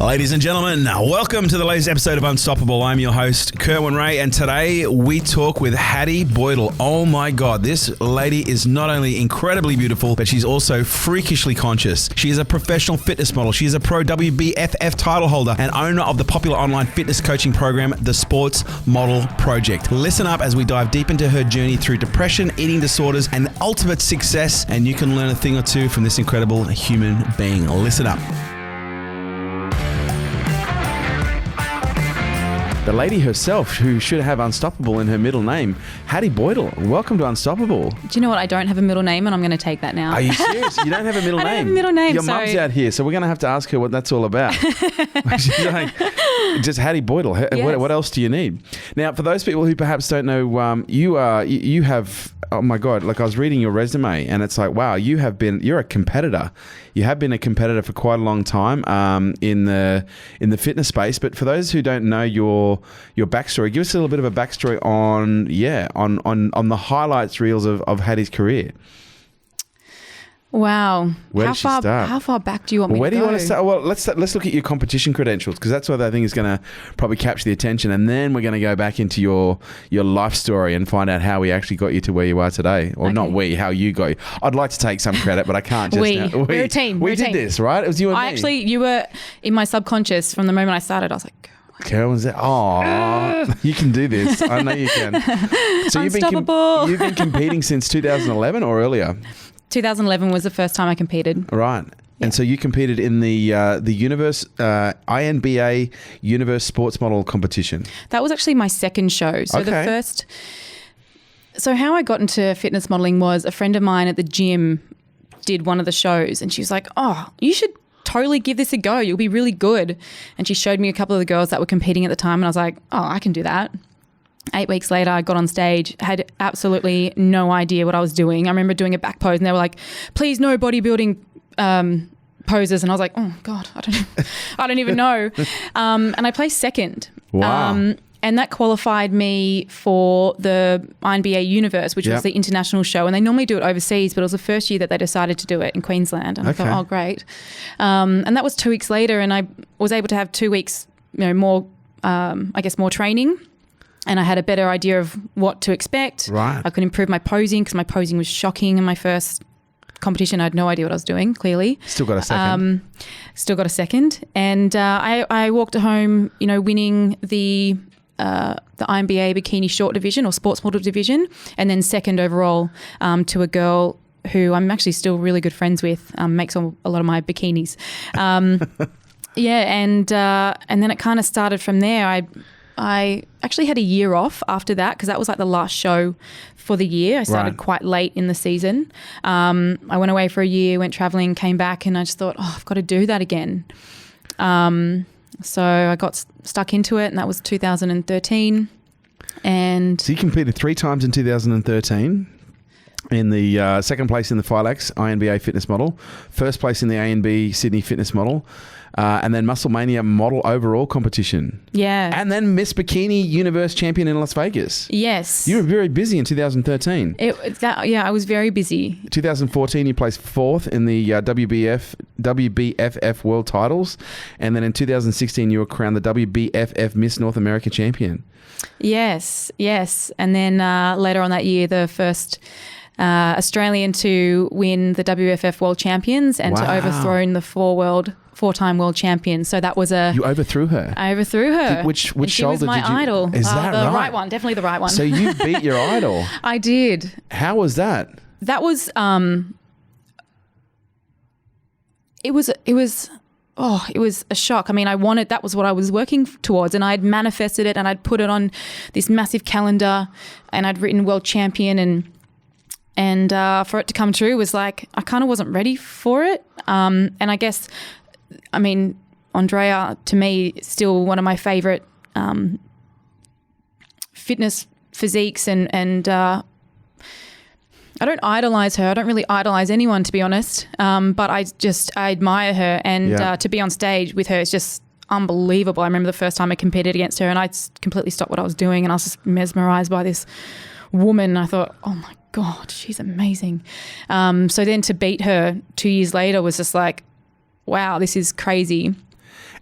Ladies and gentlemen, welcome to the latest episode of Unstoppable. I'm your host, Kerwin Ray, and today we talk with Hattie Boydle. Oh my God, this lady is not only incredibly beautiful, but she's also freakishly conscious. She is a professional fitness model. She is a pro WBFF title holder and owner of the popular online fitness coaching program, The Sports Model Project. Listen up as we dive deep into her journey through depression, eating disorders, and ultimate success, and you can learn a thing or two from this incredible human being. Listen up. The lady herself, who should have Unstoppable in her middle name, Hattie Boydle. Welcome to Unstoppable. Do you know what? I don't have a middle name, and I'm going to take that now. Are you serious? You don't have a middle name? I don't have a middle name. Your mum's out here, so we're going to have to ask her what that's all about. She's like, just Hattie Boydle. Yes. What else do you need? Now, for those people who perhaps don't know, you have, oh my God, like I was reading your resume, and it's like, wow, you're a competitor. You have been a competitor for quite a long time in the fitness space. But for those who don't know your backstory, give us a little bit of a backstory on the highlights reels of Hattie's career. Wow. Where did she start? How far back do you want me to go? Where do you want to start? Well, let's look at your competition credentials, because that's what I think is going to probably capture the attention. And then we're going to go back into your life story and find out how we actually got you to where you are today. Or not we, how you got you. I'd like to take some credit, but I can't just now. We're a team. We did this, right? It was you and me. Actually, you were in my subconscious from the moment I started. I was like, Kerwin's there. Oh, you can do this. I know you can. So Unstoppable. you've been competing since 2011 or earlier? 2011 was the first time I competed. Right. Yeah. And so you competed in the INBA Universe Sports Model competition. That was actually my second show. So So how I got into fitness modeling was a friend of mine at the gym did one of the shows, and she was like, "Oh, you should totally give this a go. You'll be really good." And she showed me a couple of the girls that were competing at the time, and I was like, "Oh, I can do that." 8 weeks later, I got on stage, had absolutely no idea what I was doing. I remember doing a back pose, and they were like, "Please, no bodybuilding poses." And I was like, "Oh God, I don't even know." And I placed second. Wow. And that qualified me for the INBA Universe, which was the international show. And they normally do it overseas, but it was the first year that they decided to do it in Queensland. And I thought, oh, great. And that was 2 weeks later, and I was able to have 2 weeks, more, more training. And I had a better idea of what to expect. Right. I could improve my posing, because my posing was shocking in my first competition. I had no idea what I was doing, clearly. Still got a second. And I walked home, winning the INBA bikini short division or sports model division, and then second overall to a girl who I'm actually still really good friends with, makes a lot of my bikinis. And then it kind of started from there. I actually had a year off after that, because that was like the last show for the year. I started quite late in the season. I went away for a year, went traveling, came back, and I just thought, I've got to do that again. So I got stuck into it, and that was 2013. And so you competed 3 times in 2013. In the second place in the Philax INBA Fitness Model, first place in the ANB Sydney Fitness Model, and then Musclemania Model Overall competition. Yeah. And then Miss Bikini Universe Champion in Las Vegas. Yes. You were very busy in 2013. I was very busy. 2014, you placed 4th in the WBFF World Titles, and then in 2016, you were crowned the WBFF Miss North America Champion. Yes. And then later on that year, the first Australian to win the WFF World Champions and to overthrow the 4-time world champion. So that was You overthrew her? I overthrew her. Which shoulder did you? She was my idol. Is that right? The right one, definitely the right one. So you beat your idol? I did. How was that? That was, it was a shock. I mean, that was what I was working towards, and I'd manifested it, and I'd put it on this massive calendar, and I'd written world champion, and for it to come true was like, I kind of wasn't ready for it. And I guess, I mean, Andrea, to me, still one of my favorite fitness physiques, and I don't idolize her. I don't really idolize anyone, to be honest. But I admire her, and to be on stage with her is just unbelievable. I remember the first time I competed against her, and I completely stopped what I was doing, and I was just mesmerized by this woman. I thought, oh my God, she's amazing. So then to beat her 2 years later was just like, wow, this is crazy.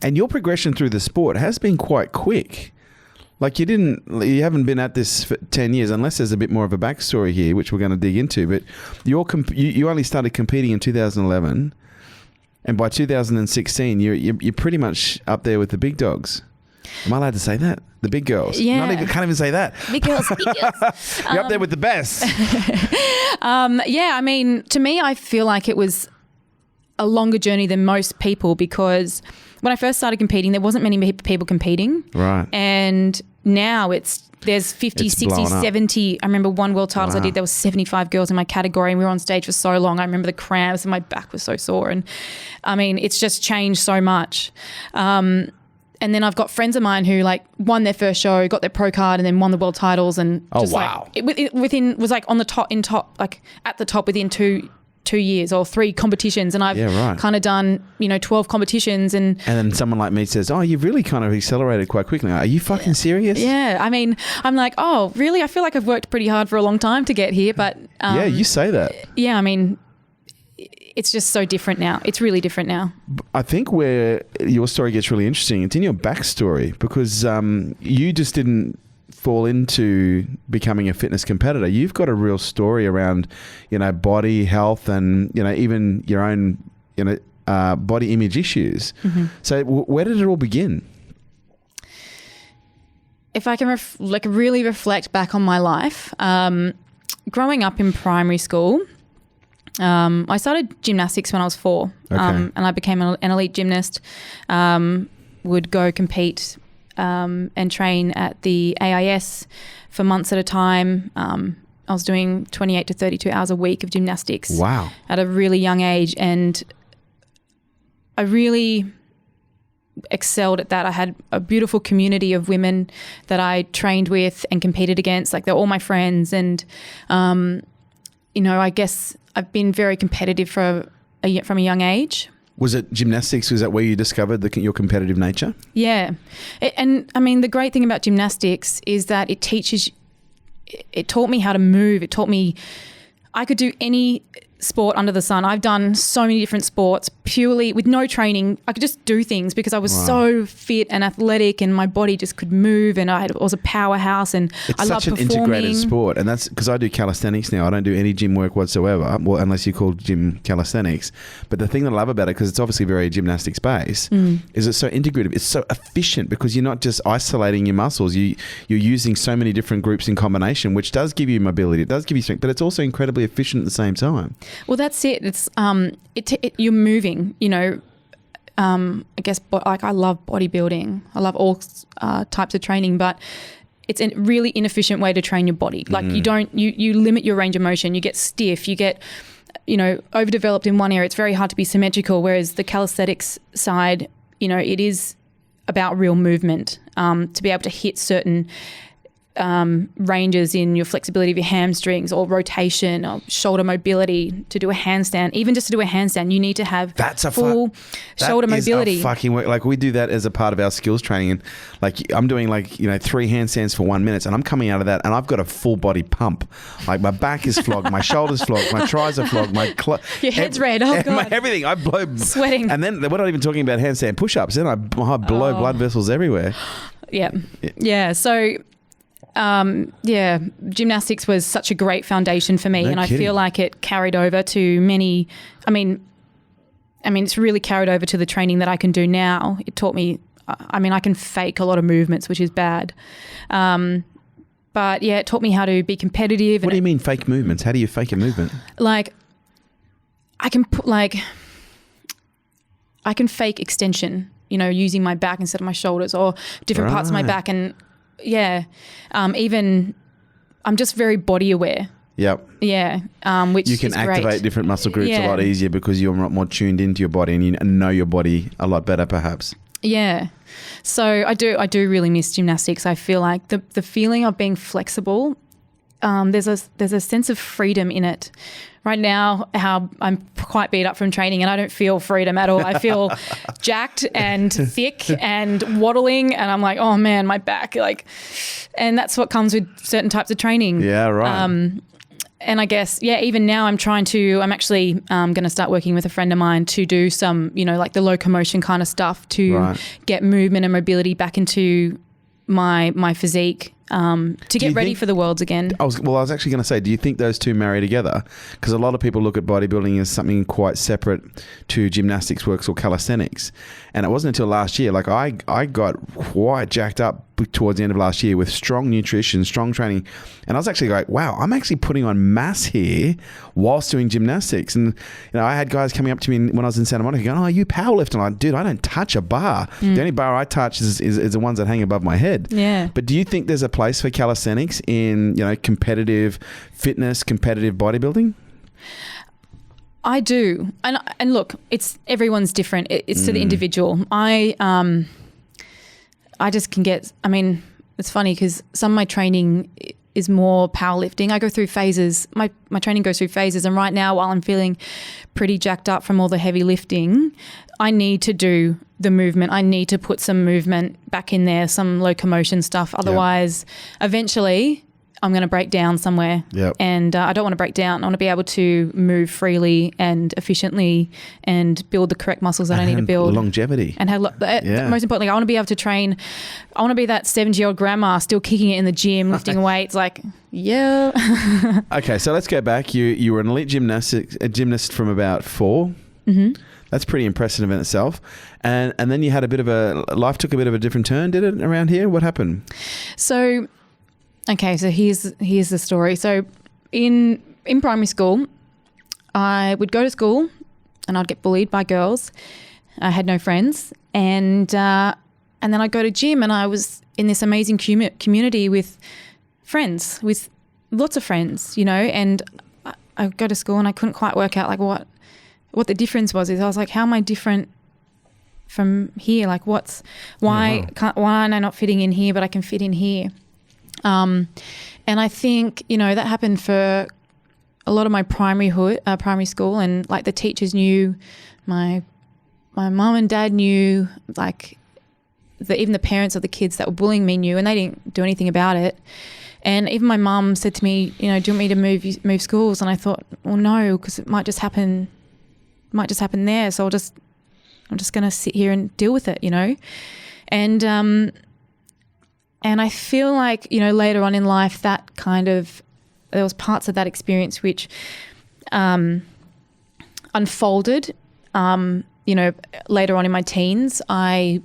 And your progression through the sport has been quite quick. Like you haven't been at this for 10 years, unless there's a bit more of a backstory here, which we're going to dig into. But you only started competing in 2011, and by 2016, you're pretty much up there with the big dogs. Am I allowed to say that? The big girls? Yeah. Can't even say that. Big girls, big girls. You're up there with the best. Yeah, I mean, to me, I feel like it was a longer journey than most people, because when I first started competing, there wasn't many people competing. Right. And now there's 50, It's 60, blown up. 70. I remember one world titles I did, there was 75 girls in my category, and we were on stage for so long. I remember the cramps and my back was so sore. And I mean, it's just changed so much. And then I've got friends of mine who like won their first show, got their pro card, and then won the world titles. And just wow. like it was like on the top, like at the top within two years or 3 competitions. And I've kind of done, 12 competitions. And then someone like me says, oh, you've really kind of accelerated quite quickly. Are you fucking serious? Yeah. I mean, I'm like, oh, really? I feel like I've worked pretty hard for a long time to get here. But yeah, you say that. Yeah, I mean, it's just so different now. It's really different now. I think where your story gets really interesting, it's in your backstory, because you just didn't fall into becoming a fitness competitor. You've got a real story around, body health and, even your own, body image issues. Mm-hmm. So where did it all begin? If I can really reflect back on my life, growing up in primary school, I started gymnastics when I was 4, and I became an elite gymnast, would go compete and train at the AIS for months at a time. I was doing 28 to 32 hours a week of gymnastics. Wow. At a really young age, and I really excelled at that. I had a beautiful community of women that I trained with and competed against. Like, they're all my friends, and I guess I've been very competitive from a young age. Was it gymnastics? Was that where you discovered your competitive nature? Yeah. And I mean, the great thing about gymnastics is that it taught me how to move. It taught me I could do any sport under the sun. I've done so many different sports purely with no training. I could just do things because I was so fit and athletic, and my body just could move, and I was a powerhouse, and I loved performing. It's such an integrated sport, and that's because I do calisthenics now. I don't do any gym work whatsoever, well, unless you call gym calisthenics. But the thing that I love about it, because it's obviously very gymnastics based, is it's so integrative. It's so efficient because you're not just isolating your muscles. You're using so many different groups in combination, which does give you mobility. It does give you strength, but it's also incredibly efficient at the same time. Well, that's it. It's you're moving. I guess like I love bodybuilding. I love all types of training, but it's a really inefficient way to train your body. Like you limit your range of motion. You get stiff. You get overdeveloped in one area. It's very hard to be symmetrical. Whereas the calisthenics side, it is about real movement. To be able to hit certain ranges in your flexibility of your hamstrings, or rotation, or shoulder mobility, to do a handstand. Even just to do a handstand, you need to have full shoulder mobility. That is fucking work. Like, we do that as a part of our skills training, and like I'm doing 3 handstands for 1 minute, and I'm coming out of that and I've got a full body pump. Like, my back is flogged, my shoulders flogged, my tris are flogged, your head's red. Oh God, everything. I blow sweating, and then we're not even talking about handstand push-ups. Then I blow blood vessels everywhere. Yeah. So. Gymnastics was such a great foundation for me, I feel like it carried over to many. I mean, it's really carried over to the training that I can do now. It taught me. I can fake a lot of movements, which is bad. But yeah, it taught me how to be competitive. What do you mean fake movements? How do you fake a movement? Like, I can fake extension. Using my back instead of my shoulders, or different parts of my back, and. Yeah. Even I'm just very body aware. Yep. Yeah. Which you can is activate great. Different muscle groups a lot easier because you're more tuned into your body, and you know your body a lot better, perhaps. Yeah. So I do really miss gymnastics. I feel like the feeling of being flexible, there's a sense of freedom in it. Right now, how I'm quite beat up from training, and I don't feel freedom at all. I feel jacked and thick and waddling, and I'm like, oh man, my back, and that's what comes with certain types of training. Yeah, right. I guess, even now I'm actually going to start working with a friend of mine to do some, like the locomotion kind of stuff to get movement and mobility back into my physique to get ready for the Worlds again. I was actually going to say, do you think those two marry together? Because a lot of people look at bodybuilding as something quite separate to gymnastics works or calisthenics. And it wasn't until last year, like I got quite jacked up towards the end of last year with strong nutrition, strong training. And I was actually like, wow, I'm actually putting on mass here whilst doing gymnastics. And, I had guys coming up to me when I was in Santa Monica going, oh, you powerlift? And I'm like, dude, I don't touch a bar. The only bar I touch is the ones that hang above my head. Yeah. But do you think there's a place for calisthenics in, competitive fitness, competitive bodybuilding? I do. And look, it's everyone's different. It's to the individual. I just can get, it's funny because some of my training is more powerlifting. I go through phases. My training goes through phases. And right now, while I'm feeling pretty jacked up from all the heavy lifting, I need to do the movement. I need to put some movement back in there, some locomotion stuff. Otherwise, eventually I'm going to break down somewhere. Yep. And I don't want to break down. I want to be able to move freely and efficiently and build the correct muscles that I need to build. Longevity. And have, most importantly, I want to be able to train. I want to be that 70-year-old grandma still kicking it in the gym, lifting weights. Like, yeah. Okay, so let's go back. You were an elite gymnast from about 4. Mm-hmm. That's pretty impressive in itself. And then you had life took a bit of a different turn, did it, around here? What happened? So... Okay, so here's the story. So in primary school, I would go to school and I'd get bullied by girls. I had no friends. And then I'd go to gym and I was in this amazing community with friends, with lots of friends, and I would go to school and I couldn't quite work out like what the difference was. I was like, how am I different from here? Like why am I not fitting in here but I can fit in here? And I think, that happened for a lot of my primary school, and like the teachers knew, my mum and dad knew, like even the parents of the kids that were bullying me knew, and they didn't do anything about it. And even my mum said to me, do you want me to move schools? And I thought, well, no, because it might just happen there. So I'm just going to sit here and deal with it, And I feel like, later on in life there was parts of that experience which unfolded, later on in my teens. When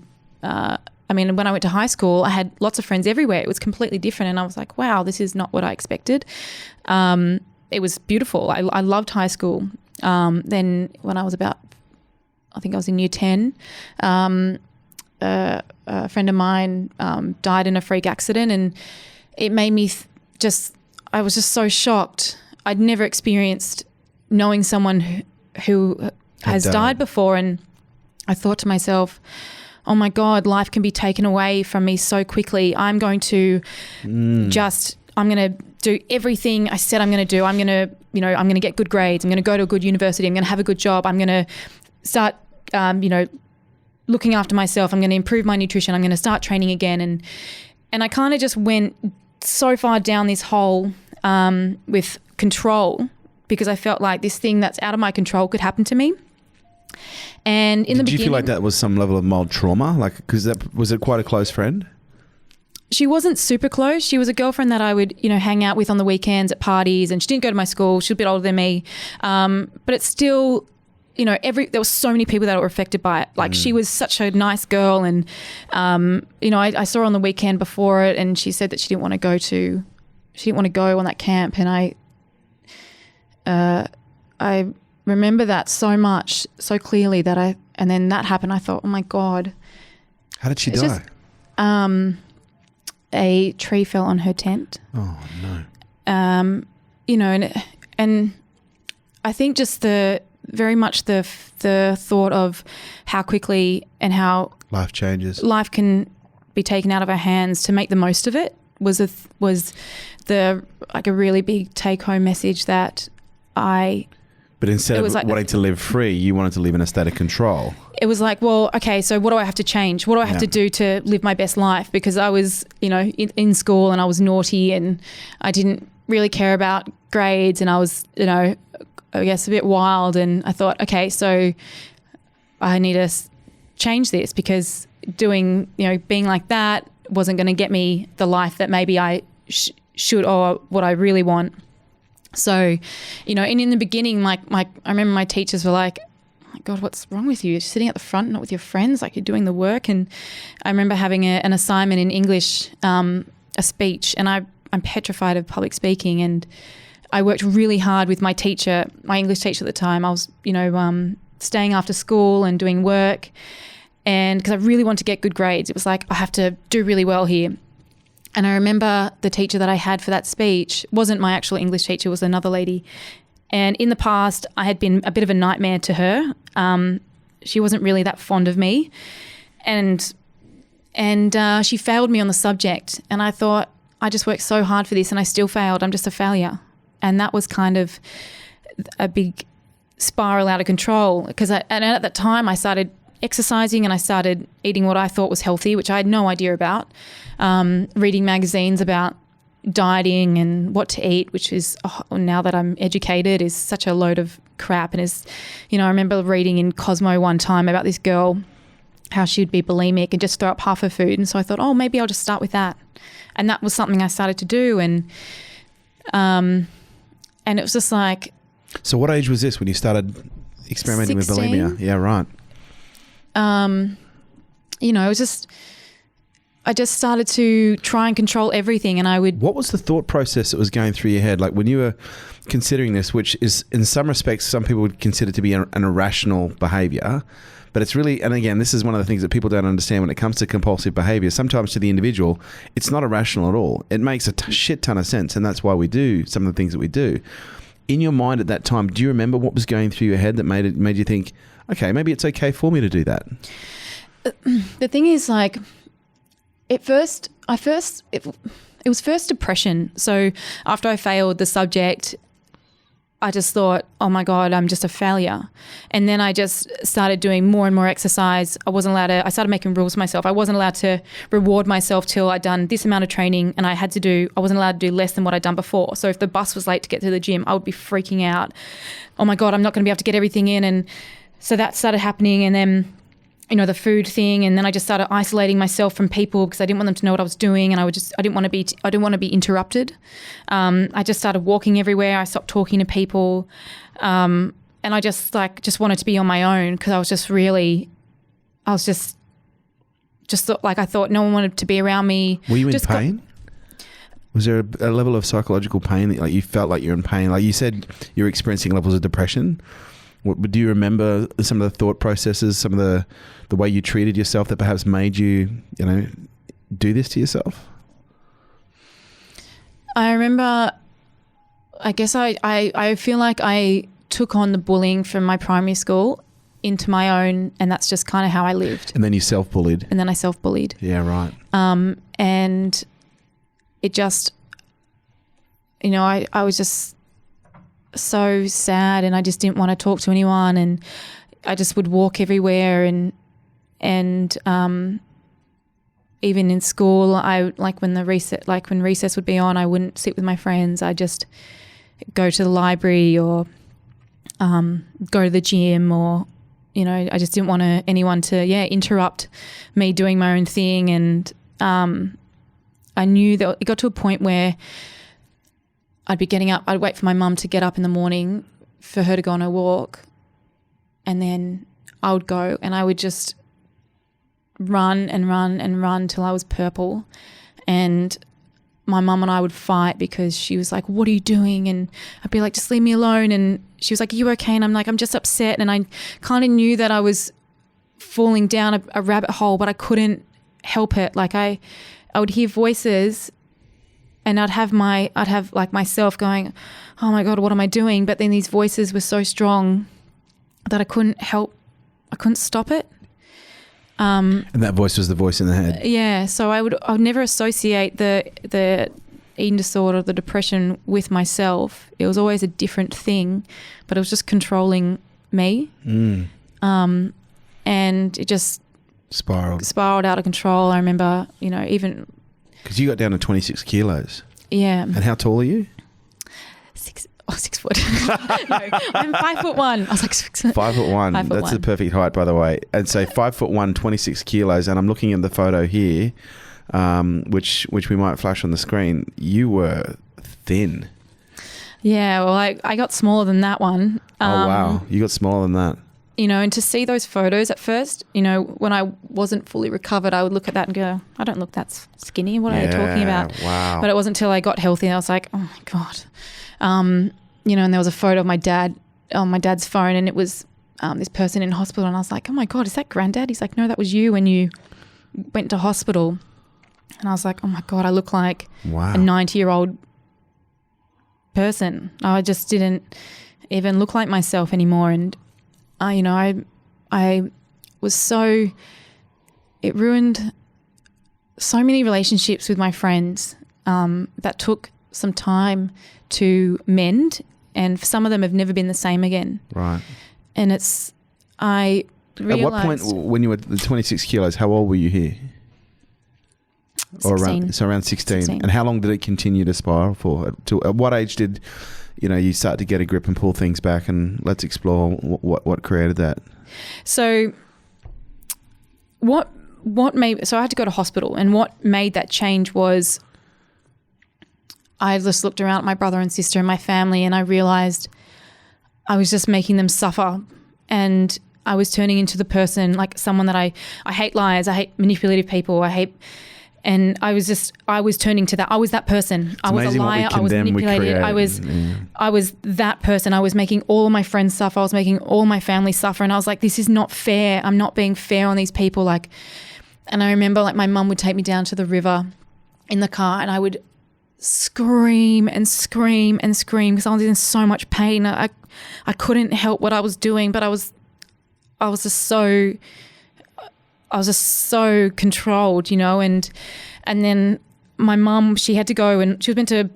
I went to high school, I had lots of friends everywhere. It was completely different. And I was like, wow, this is not what I expected. It was beautiful. I loved high school. Then when I was I think I was in year 10, a friend of mine died in a freak accident, and it made me I was just so shocked. I'd never experienced knowing someone who has died before, and I thought to myself, oh my God, life can be taken away from me so quickly. I'm going to I'm going to do everything I said I'm going to do. I'm going to get good grades. I'm going to go to a good university. I'm going to have a good job. I'm going to start, looking after myself. I'm going to improve my nutrition. I'm going to start training again. And I kind of just went so far down this hole with control, because I felt like this thing that's out of my control could happen to me. And in the beginning... Did you feel like that was some level of mild trauma? Like, was it quite a close friend? She wasn't super close. She was a girlfriend that I would, hang out with on the weekends at parties, and she didn't go to my school. She was a bit older than me. But it's still... there were so many people that were affected by it. Like she was such a nice girl, and I saw her on the weekend before it, and she said that she didn't want to go on that camp, and I remember that so much, so clearly and then that happened. I thought, oh my God, how did she die? A tree fell on her tent. Oh no. And I think just very much the thought of how quickly and how life changes, life can be taken out of our hands, to make the most of it was a really big take home message that But instead of wanting to live free, you wanted to live in a state of control. It was like, well, okay, so what do I have to change? What do I have to do to live my best life? Because I was, in school and I was naughty, and I didn't really care about grades, and I was, I guess a bit wild, and I thought, okay, so I need to change this, because being like that wasn't going to get me the life that maybe I should, or what I really want. So, and in the beginning, I remember my teachers were like, oh my God, what's wrong with you? You're sitting at the front, not with your friends, like you're doing the work. And I remember having an assignment in English, a speech, and I'm petrified of public speaking. And I worked really hard with my teacher, my English teacher at the time. I was, staying after school and doing work, and because I really wanted to get good grades. It was like, I have to do really well here. And I remember the teacher that I had for that speech wasn't my actual English teacher, it was another lady. And in the past, I had been a bit of a nightmare to her. She wasn't really that fond of me. And she failed me on the subject. And I thought, I just worked so hard for this and I still failed. I'm just a failure. And that was kind of a big spiral out of control. And at that time, I started exercising and I started eating what I thought was healthy, which I had no idea about. Reading magazines about dieting and what to eat, which is, now that I'm educated, is such a load of crap. And I remember reading in Cosmo one time about this girl, how she'd be bulimic and just throw up half her food. And so I thought, maybe I'll just start with that. And that was something I started to do. And it was just like. So what age was this when you started experimenting 16? with bulimia? Yeah, right. It was just, I just started to try and control everything, and I would. What was the thought process that was going through your head? Like when you were considering this, which is in some respects, some people would consider to be an irrational behavior, but it's really, and again, this is one of the things that people don't understand when it comes to compulsive behavior. Sometimes to the individual, it's not irrational at all. It makes a shit ton of sense, and that's why we do some of the things that we do. In your mind at that time, do you remember what was going through your head that made you think, okay, maybe it's okay for me to do that? The thing is, like, it was first depression. So after I failed the subject, I just thought, oh my God, I'm just a failure. And then I just started doing more and more exercise. I started making rules for myself. I wasn't allowed to reward myself till I'd done this amount of training, and I wasn't allowed to do less than what I'd done before. So if the bus was late to get to the gym, I would be freaking out. Oh my God, I'm not going to be able to get everything in. And so that started happening. And then, the food thing. And then I just started isolating myself from people because I didn't want them to know what I was doing. And I didn't want to be interrupted. I just started walking everywhere. I stopped talking to people. And I just wanted to be on my own, because I thought no one wanted to be around me. Were you in pain? Was there a level of psychological pain that you felt like you're in pain? Like you said, you're experiencing levels of depression. Do you remember some of the thought processes, some of the way you treated yourself that perhaps made you, do this to yourself? I remember, I guess I feel like I took on the bullying from my primary school into my own, and that's just kind of how I lived. And then you self-bullied. And then I self-bullied. Yeah, right. And it just, I was just so sad, and I just didn't want to talk to anyone, and I just would walk everywhere, and even in school, when recess would be on, I wouldn't sit with my friends. I just go to the library or go to the gym, or I just didn't want anyone to interrupt me doing my own thing. And I knew that it got to a point where I'd be getting up. I'd wait for my mum to get up in the morning for her to go on a walk, and then I would go and I would just run and run and run till I was purple. And my mum and I would fight because she was like, what are you doing? And I'd be like, just leave me alone. And she was like, are you okay? And I'm like, I'm just upset. And I kind of knew that I was falling down a rabbit hole, but I couldn't help it. Like I would hear voices, and I'd have like myself going, oh my God, what am I doing? But then these voices were so strong that I couldn't stop it. And that voice was the voice in the head. Yeah. So I would never associate the eating disorder, the depression with myself. It was always a different thing, but it was just controlling me. And it just spiraled out of control. I remember, even... Because you got down to 26 kilos. Yeah. And how tall are you? 6 foot. No, I'm 5'1". I was like 6 foot. 5'1". That's the perfect height, by the way. And so 5'1", 26 kilos. And I'm looking at the photo here, which we might flash on the screen. You were thin. Yeah, well, I got smaller than that one. Oh, wow. You got smaller than that. You know, and to see those photos at first, you know, when I wasn't fully recovered, I would look at that and go, I don't look that skinny. What are they talking about? Wow. But it wasn't until I got healthy I was like, oh my God. You know, and there was a photo of my dad on my dad's phone, and it was this person in hospital, and I was like, oh my God, is that Granddad? He's like, no, that was you when you went to hospital. And I was like, oh my God, I look like a 90-year-old person. I just didn't even look like myself anymore. And you know, I was so, it ruined so many relationships with my friends that took some time to mend, and some of them have never been the same again. Right. And I realized. At what point, when you were the 26 kilos, how old were you here? 16. Around 16. And how long did it continue to spiral for? At what age did you start to get a grip and pull things back? And let's explore what created that. So what made, so I had to go to hospital, and what made that change was I just looked around at my brother and sister and my family, and I realized I was just making them suffer, and I was turning into the person, like someone that I hate liars, I hate manipulative people, and I was turning to that. I was that person. I was a liar. I was manipulated. I was that person. I was making all of my friends suffer. I was making all my family suffer. And I was like, this is not fair. I'm not being fair on these people. Like, and I remember like my mum would take me down to the river in the car, and I would scream and scream and scream because I was in so much pain. I couldn't help what I was doing, but I was just so controlled, you know, and then my mum, she had to go, and she was meant to,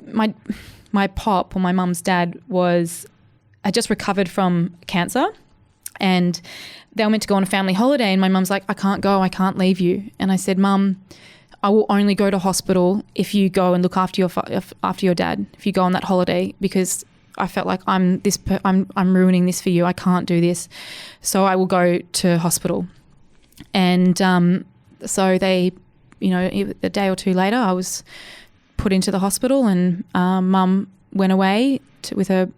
my pop, or my mum's dad, had just recovered from cancer, and they were meant to go on a family holiday, and my mum's like, I can't go, I can't leave you. And I said, Mum, I will only go to hospital if you go and look after your dad, if you go on that holiday, because I felt like I'm ruining this for you. I can't do this. So I will go to hospital. And so they, you know, a day or two later, I was put into the hospital, and Mum went away with her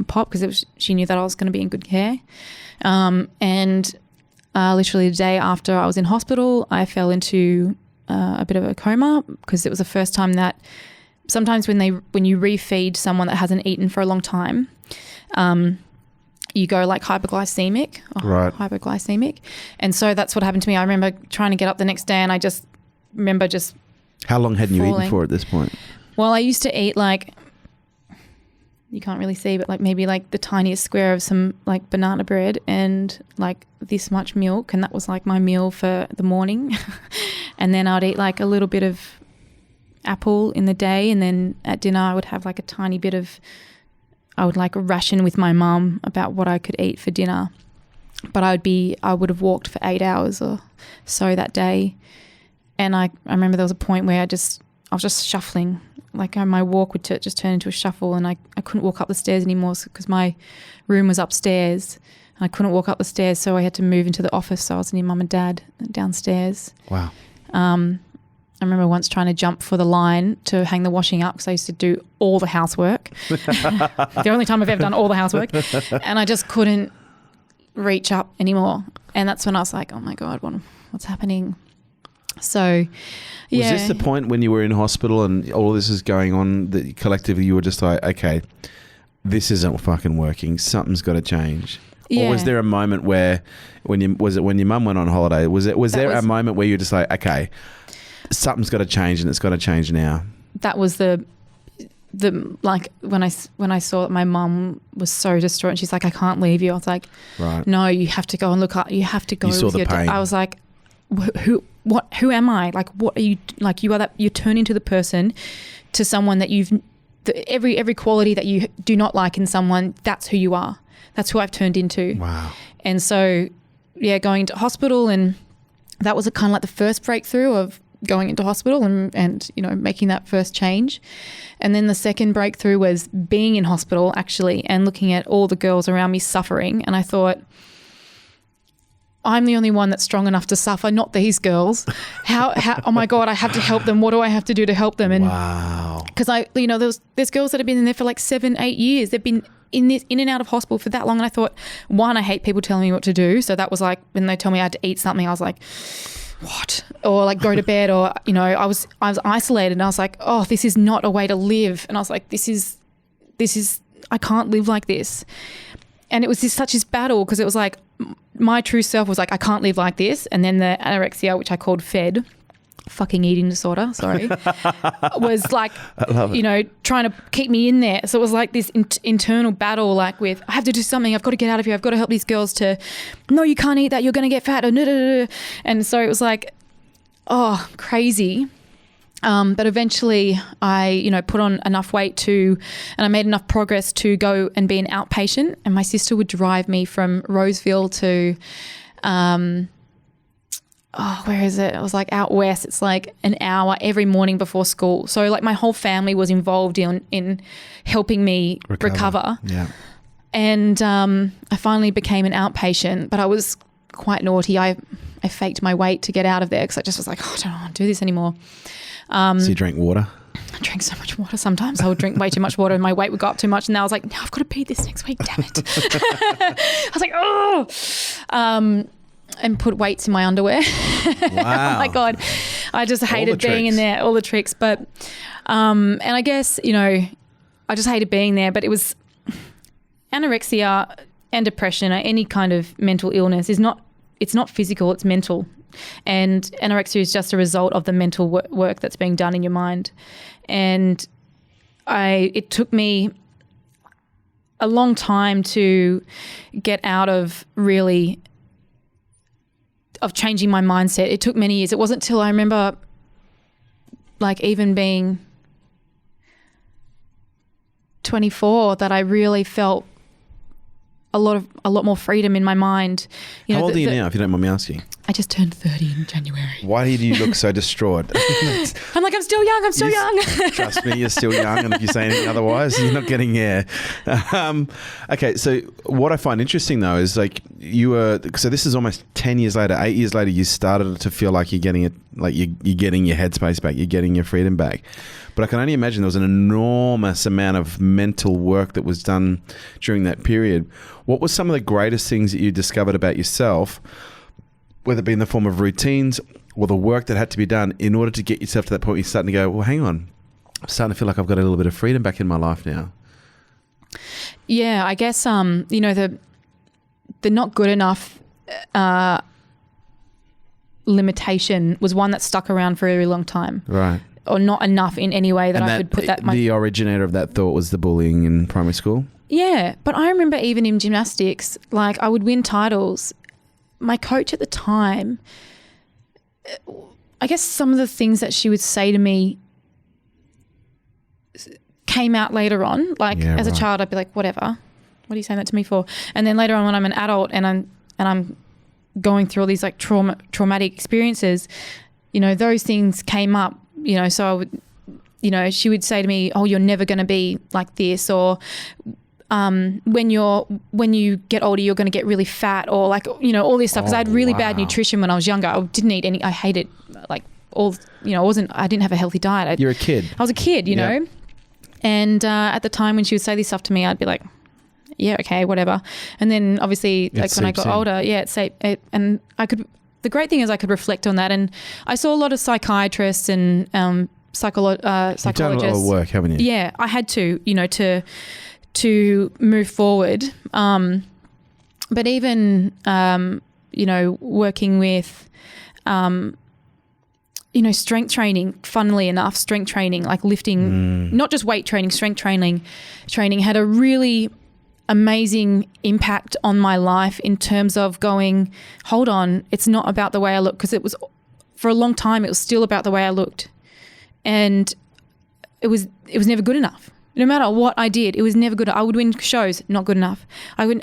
pop because she knew that I was going to be in good care. And literally the day after I was in hospital, I fell into a bit of a coma, because it was the first time that sometimes when you refeed someone that hasn't eaten for a long time, you go like hypoglycemic. Right. Hypoglycemic. And so that's what happened to me. I remember trying to get up the next day, and I just remember just How long hadn't you falling. eaten for at this point? Well, I used to eat like, you can't really see, but like maybe like the tiniest square of some like banana bread and like this much milk, and that was like my meal for the morning. And then I'd eat like a little bit of apple in the day, and then at dinner I would have like a tiny bit of, I would like ration with my mum about what I could eat for dinner. But I would have walked for 8 hours or so that day. And I remember there was a point where I was just shuffling. Like my walk would just turn into a shuffle, and I couldn't walk up the stairs anymore because my room was upstairs. And I couldn't walk up the stairs, so I had to move into the office. So I was near Mum and Dad downstairs. Wow. I remember once trying to jump for the line to hang the washing up, because I used to do all the housework. The only time I've ever done all the housework. And I just couldn't reach up anymore. And that's when I was like, oh my God, what's happening? So, yeah. Was this the point when you were in hospital and all this is going on that collectively you were just like, okay, this isn't fucking working. Something's got to change. Yeah. Or was there a moment where, when your mum went on holiday, was there a moment where you were just like, okay, something's got to change, and it's got to change now? That was the like when I saw that my mum was so distraught, and she's like, I can't leave you. I was like, right. No, you have to go and look up. You have to go. You saw the pain. I was like, who am I? Like, what are you? Like, you turn into the person, to someone that every quality that you do not like in someone, that's who you are. That's who I've turned into. Wow. And so, yeah, going to hospital, and that was kind of like the first breakthrough of going into hospital and making that first change. And then the second breakthrough was being in hospital actually and looking at all the girls around me suffering. And I thought, I'm the only one that's strong enough to suffer, not these girls. How oh my God, I have to help them. What do I have to do to help them? And wow. Because there's girls that have been in there for like 7-8 years. They've been in and out of hospital for that long. And I thought, one, I hate people telling me what to do. So that was like, when they tell me I had to eat something, I was like, what? Or like go to bed, or, I was isolated and I was like, oh, this is not a way to live. And I was like, this is, I can't live like this. And it was such this battle, because it was like, my true self was like, I can't live like this. And then the anorexia, which I called FED, fucking eating disorder, sorry, was like, trying to keep me in there. So it was like this internal battle, like with, I have to do something. I've got to get out of here. I've got to help these girls to, no, you can't eat that. You're going to get fat. And so it was like, oh, crazy. But eventually I, put on enough weight and I made enough progress to go and be an outpatient, and my sister would drive me from Roseville to, where is it? It was like out west. It's like an hour every morning before school. So like my whole family was involved in helping me recover. Yeah. And I finally became an outpatient, but I was quite naughty. I faked my weight to get out of there because I just was like, I don't want to do this anymore. So you drank water? I drank so much water. Sometimes I would drink way too much water and my weight would go up too much. And I was like, no, I've got to pee this next week. Damn it. I was like, oh. And put weights in my underwear. Wow. Oh my God. I just hated being in there, all the tricks. But, and I guess, I just hated being there, but it was anorexia and depression or any kind of mental illness it's not physical, it's mental. And anorexia is just a result of the mental work that's being done in your mind. And it took me a long time to get out of changing my mindset. It took many years. It wasn't till I remember like even being 24 that I really felt a lot more freedom in my mind. How old are you now, if you don't mind me asking? I just turned 30 in January. Why do you look so distraught? I'm like, I'm still young. Trust me, you're still young. And if you say anything otherwise, you're not getting there. Okay, so what I find interesting though is like so this is almost 10 years later, 8 years later, you started to feel like you're getting it, like you're getting your headspace back, you're getting your freedom back. But I can only imagine there was an enormous amount of mental work that was done during that period. What were some of the greatest things that you discovered about yourself, whether it be in the form of routines or the work that had to be done in order to get yourself to that point where you're starting to go, well, hang on, I'm starting to feel like I've got a little bit of freedom back in my life now? Yeah, I guess, the not good enough limitation was one that stuck around for a very long time. Right. Or not enough in any way that I could put that. The originator of that thought was the bullying in primary school? Yeah, but I remember even in gymnastics, like I would win titles. My coach at the time, I guess some of the things that she would say to me came out later on. Like as a child, I'd be like, whatever, what are you saying that to me for? And then later on when I'm an adult and I'm going through all these like traumatic experiences, those things came up. So I would, she would say to me, oh, you're never going to be like this, or when you get older, you're going to get really fat, or like, all this stuff. Because I had really bad nutrition when I was younger. I didn't eat I hated like all, I didn't have a healthy diet. You're a kid. I was a kid, you know. And at the time when she would say this stuff to me, I'd be like, yeah, okay, whatever. And then obviously like when I got older, and I could, the great thing is I could reflect on that, and I saw a lot of psychiatrists and psychologists. You've done a lot of work, haven't you? Yeah, I had to, to move forward. But even, working with, strength training, funnily enough, strength training, like lifting, not just weight training, strength training had a really amazing impact on my life in terms of going, hold on, it's not about the way I look, because it was, for a long time, it was still about the way I looked, and it was never good enough. No matter what I did, it was never good. I would win shows, not good enough. I would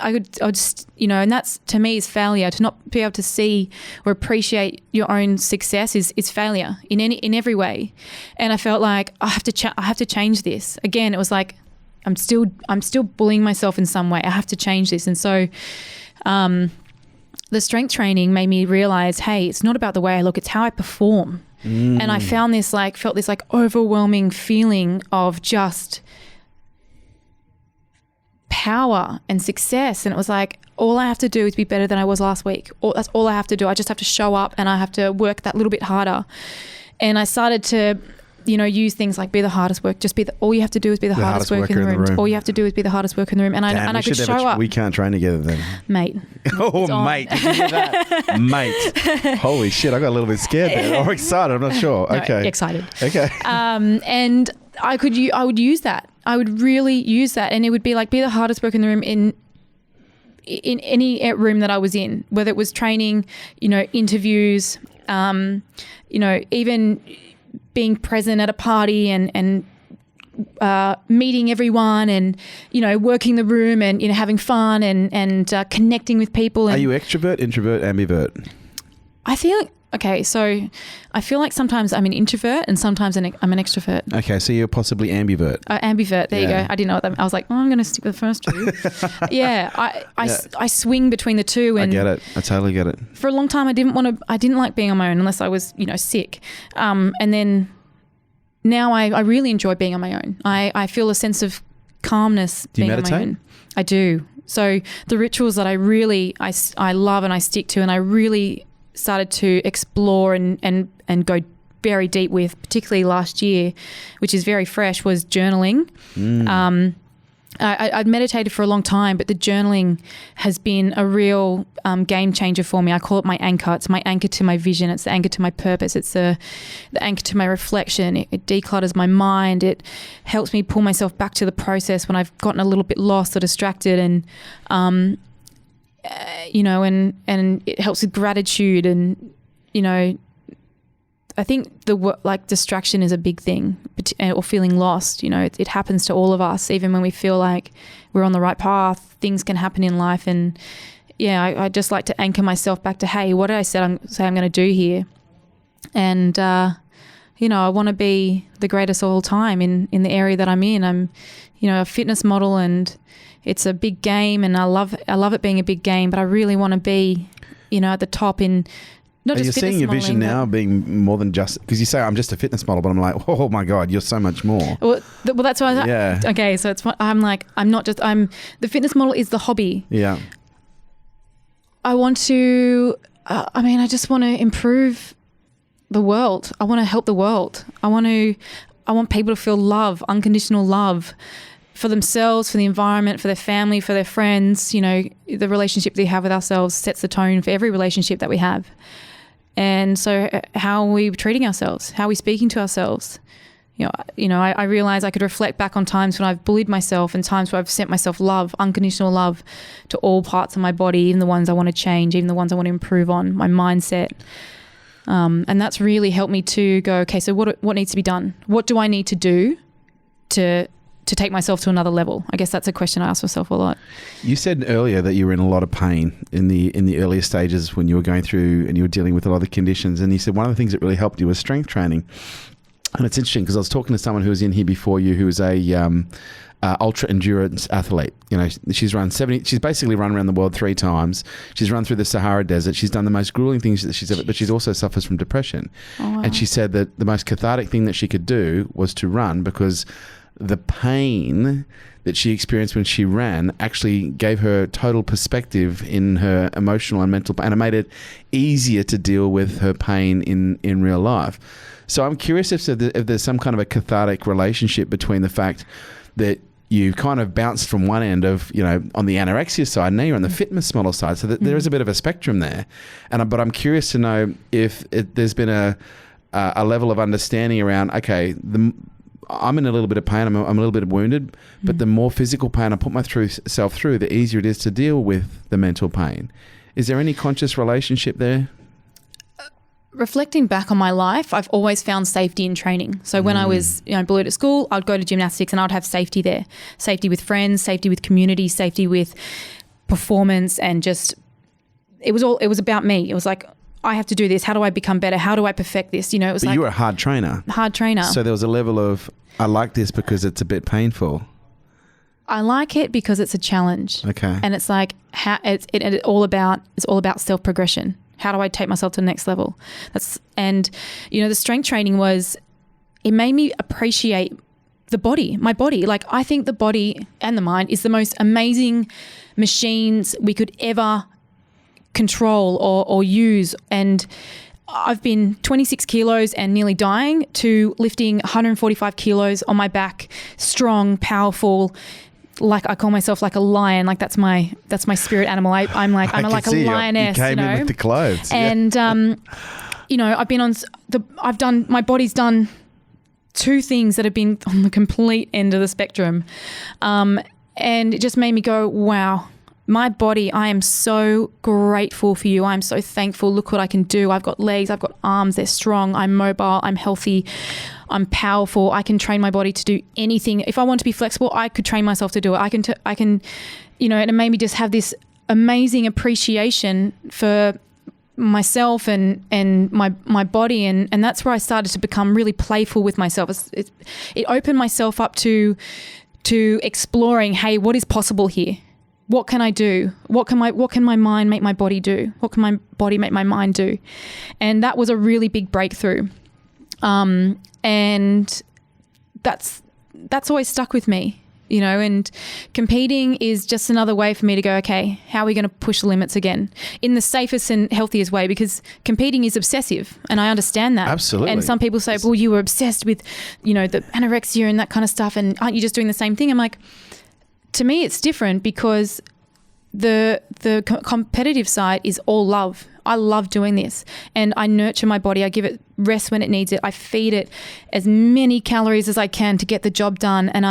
just, and that's, to me, is failure. To not be able to see or appreciate your own success is failure in every way. And I felt like I have to change this. Again, it was like, I'm still bullying myself in some way. I have to change this. And so, the strength training made me realize, hey, it's not about the way I look, it's how I perform. And I felt this overwhelming feeling of just power and success. And it was like, all I have to do is be better than I was last week. That's all I have to do. I just have to show up and I have to work that little bit harder. And I started to, use things like be the hardest work. All you have to do is be the hardest worker in the room. All you have to do is be the hardest worker in the room. And I could show up. We can't train together then. Mate. Mate. Did you hear that? Mate. Holy shit. I got a little bit scared there. Or excited. I'm not sure. No, okay. Excited. Okay. And I would use that. I would really use that. And it would be like, be the hardest worker in the room in any room that I was in, whether it was training, interviews, even being present at a party and meeting everyone and, working the room and, having fun and connecting with people. And are you extrovert, introvert, ambivert? I feel like sometimes I'm an introvert and sometimes I'm an extrovert. Okay, so you're possibly ambivert. Ambivert, there you go. I didn't know what that meant. I was like, I going to stick with the first two. I swing between the two. And I get it. I totally get it. For a long time, I didn't like being on my own unless I was, sick. And then now I really enjoy being on my own. I feel a sense of calmness being on my own. I do. So the rituals that I love and I stick to, and I really started to explore and go very deep with, particularly last year, which is very fresh, was journaling. I'd meditated for a long time, but the journaling has been a real game changer for me. I call it my anchor. It's my anchor to my vision. It's the anchor to my purpose. It's the anchor to my reflection. It declutters my mind. It helps me pull myself back to the process when I've gotten a little bit lost or distracted, and and it helps with gratitude. And, I think distraction is a big thing, or feeling lost. It happens to all of us, even when we feel like we're on the right path. Things can happen in life. And I just like to anchor myself back to, hey, what did I say I'm going to do here? And, I want to be the greatest of all time in the area that I'm in. I'm, a fitness model, and it's a big game, and I love it being a big game, but I really want to be, at the top in not just fitness modeling. Are you seeing your vision now being more than just, because you say I'm just a fitness model, but I'm like, oh my God, you're so much more. Well, that's why okay, so I'm like, the fitness model is the hobby. Yeah. I want to, I just want to improve the world. I want to help the world. I want people to feel love, unconditional love, for themselves, for the environment, for their family, for their friends. The relationship they have with ourselves sets the tone for every relationship that we have. And so how are we treating ourselves? How are we speaking to ourselves? I realize I could reflect back on times when I've bullied myself and times where I've sent myself love, unconditional love, to all parts of my body, even the ones I want to change, even the ones I want to improve on, my mindset. And that's really helped me to go, okay, so what needs to be done? What do I need to do to take myself to another level? I guess that's a question I ask myself a lot. You said earlier that you were in a lot of pain in the earlier stages when you were going through and you were dealing with a lot of conditions. And you said one of the things that really helped you was strength training. And it's interesting because I was talking to someone who was in here before you, who was a ultra endurance athlete. She's basically run around the world 3 times. She's run through the Sahara Desert. She's done the most grueling things that she's ever, but she's also suffers from depression. Oh, wow. And she said that the most cathartic thing that she could do was to run, because the pain that she experienced when she ran actually gave her total perspective in her emotional and mental pain, and it made it easier to deal with her pain in real life. So I'm curious if there's some kind of a cathartic relationship between the fact that you kind of bounced from one end of, on the anorexia side, and now you're on the fitness model side, so that there is a bit of a spectrum there. But I'm curious to know if there's been a level of understanding around, okay, I'm in a little bit of pain, I'm a little bit wounded, but the more physical pain I put myself through, the easier it is to deal with the mental pain. Is there any conscious relationship there? reflecting back on my life, I've always found safety in training. So when I was, bullied at school, I'd go to gymnastics and I'd have safety there. Safety with friends, safety with community, safety with performance, and just it was about me. It was like, I have to do this. How do I become better? How do I perfect this? It was but like you were a hard trainer. Hard trainer. So there was a level of, I like this because it's a bit painful. I like it because it's a challenge. Okay. And it's like it's all about self-progression. How do I take myself to the next level? The strength training it made me appreciate the body, my body. Like, I think the body and the mind is the most amazing machines we could ever control or use. And I've been 26 kilos and nearly dying to lifting 145 kilos on my back, strong, powerful. Like, I call myself like a lion. Like, that's my spirit animal. I'm like a lioness. You came in with the clothes. And my body's done two things that have been on the complete end of the spectrum, and it just made me go, wow. My body, I am so grateful for you. I'm so thankful. Look what I can do. I've got legs, I've got arms, they're strong, I'm mobile, I'm healthy, I'm powerful. I can train my body to do anything. If I want to be flexible, I could train myself to do it. I can, and it made me just have this amazing appreciation for myself and my body. And that's where I started to become really playful with myself. It opened myself up to exploring, hey, what is possible here? What can I do? What can my mind make my body do? What can my body make my mind do? And that was a really big breakthrough. And that's always stuck with me, and competing is just another way for me to go, okay, how are we going to push the limits again in the safest and healthiest way? Because competing is obsessive, and I understand that. Absolutely. And some people say, well, you were obsessed with, the anorexia and that kind of stuff, and aren't you just doing the same thing? I'm like, to me, it's different because the competitive side is all love. I love doing this, and I nurture my body. I give it rest when it needs it. I feed it as many calories as I can to get the job done. And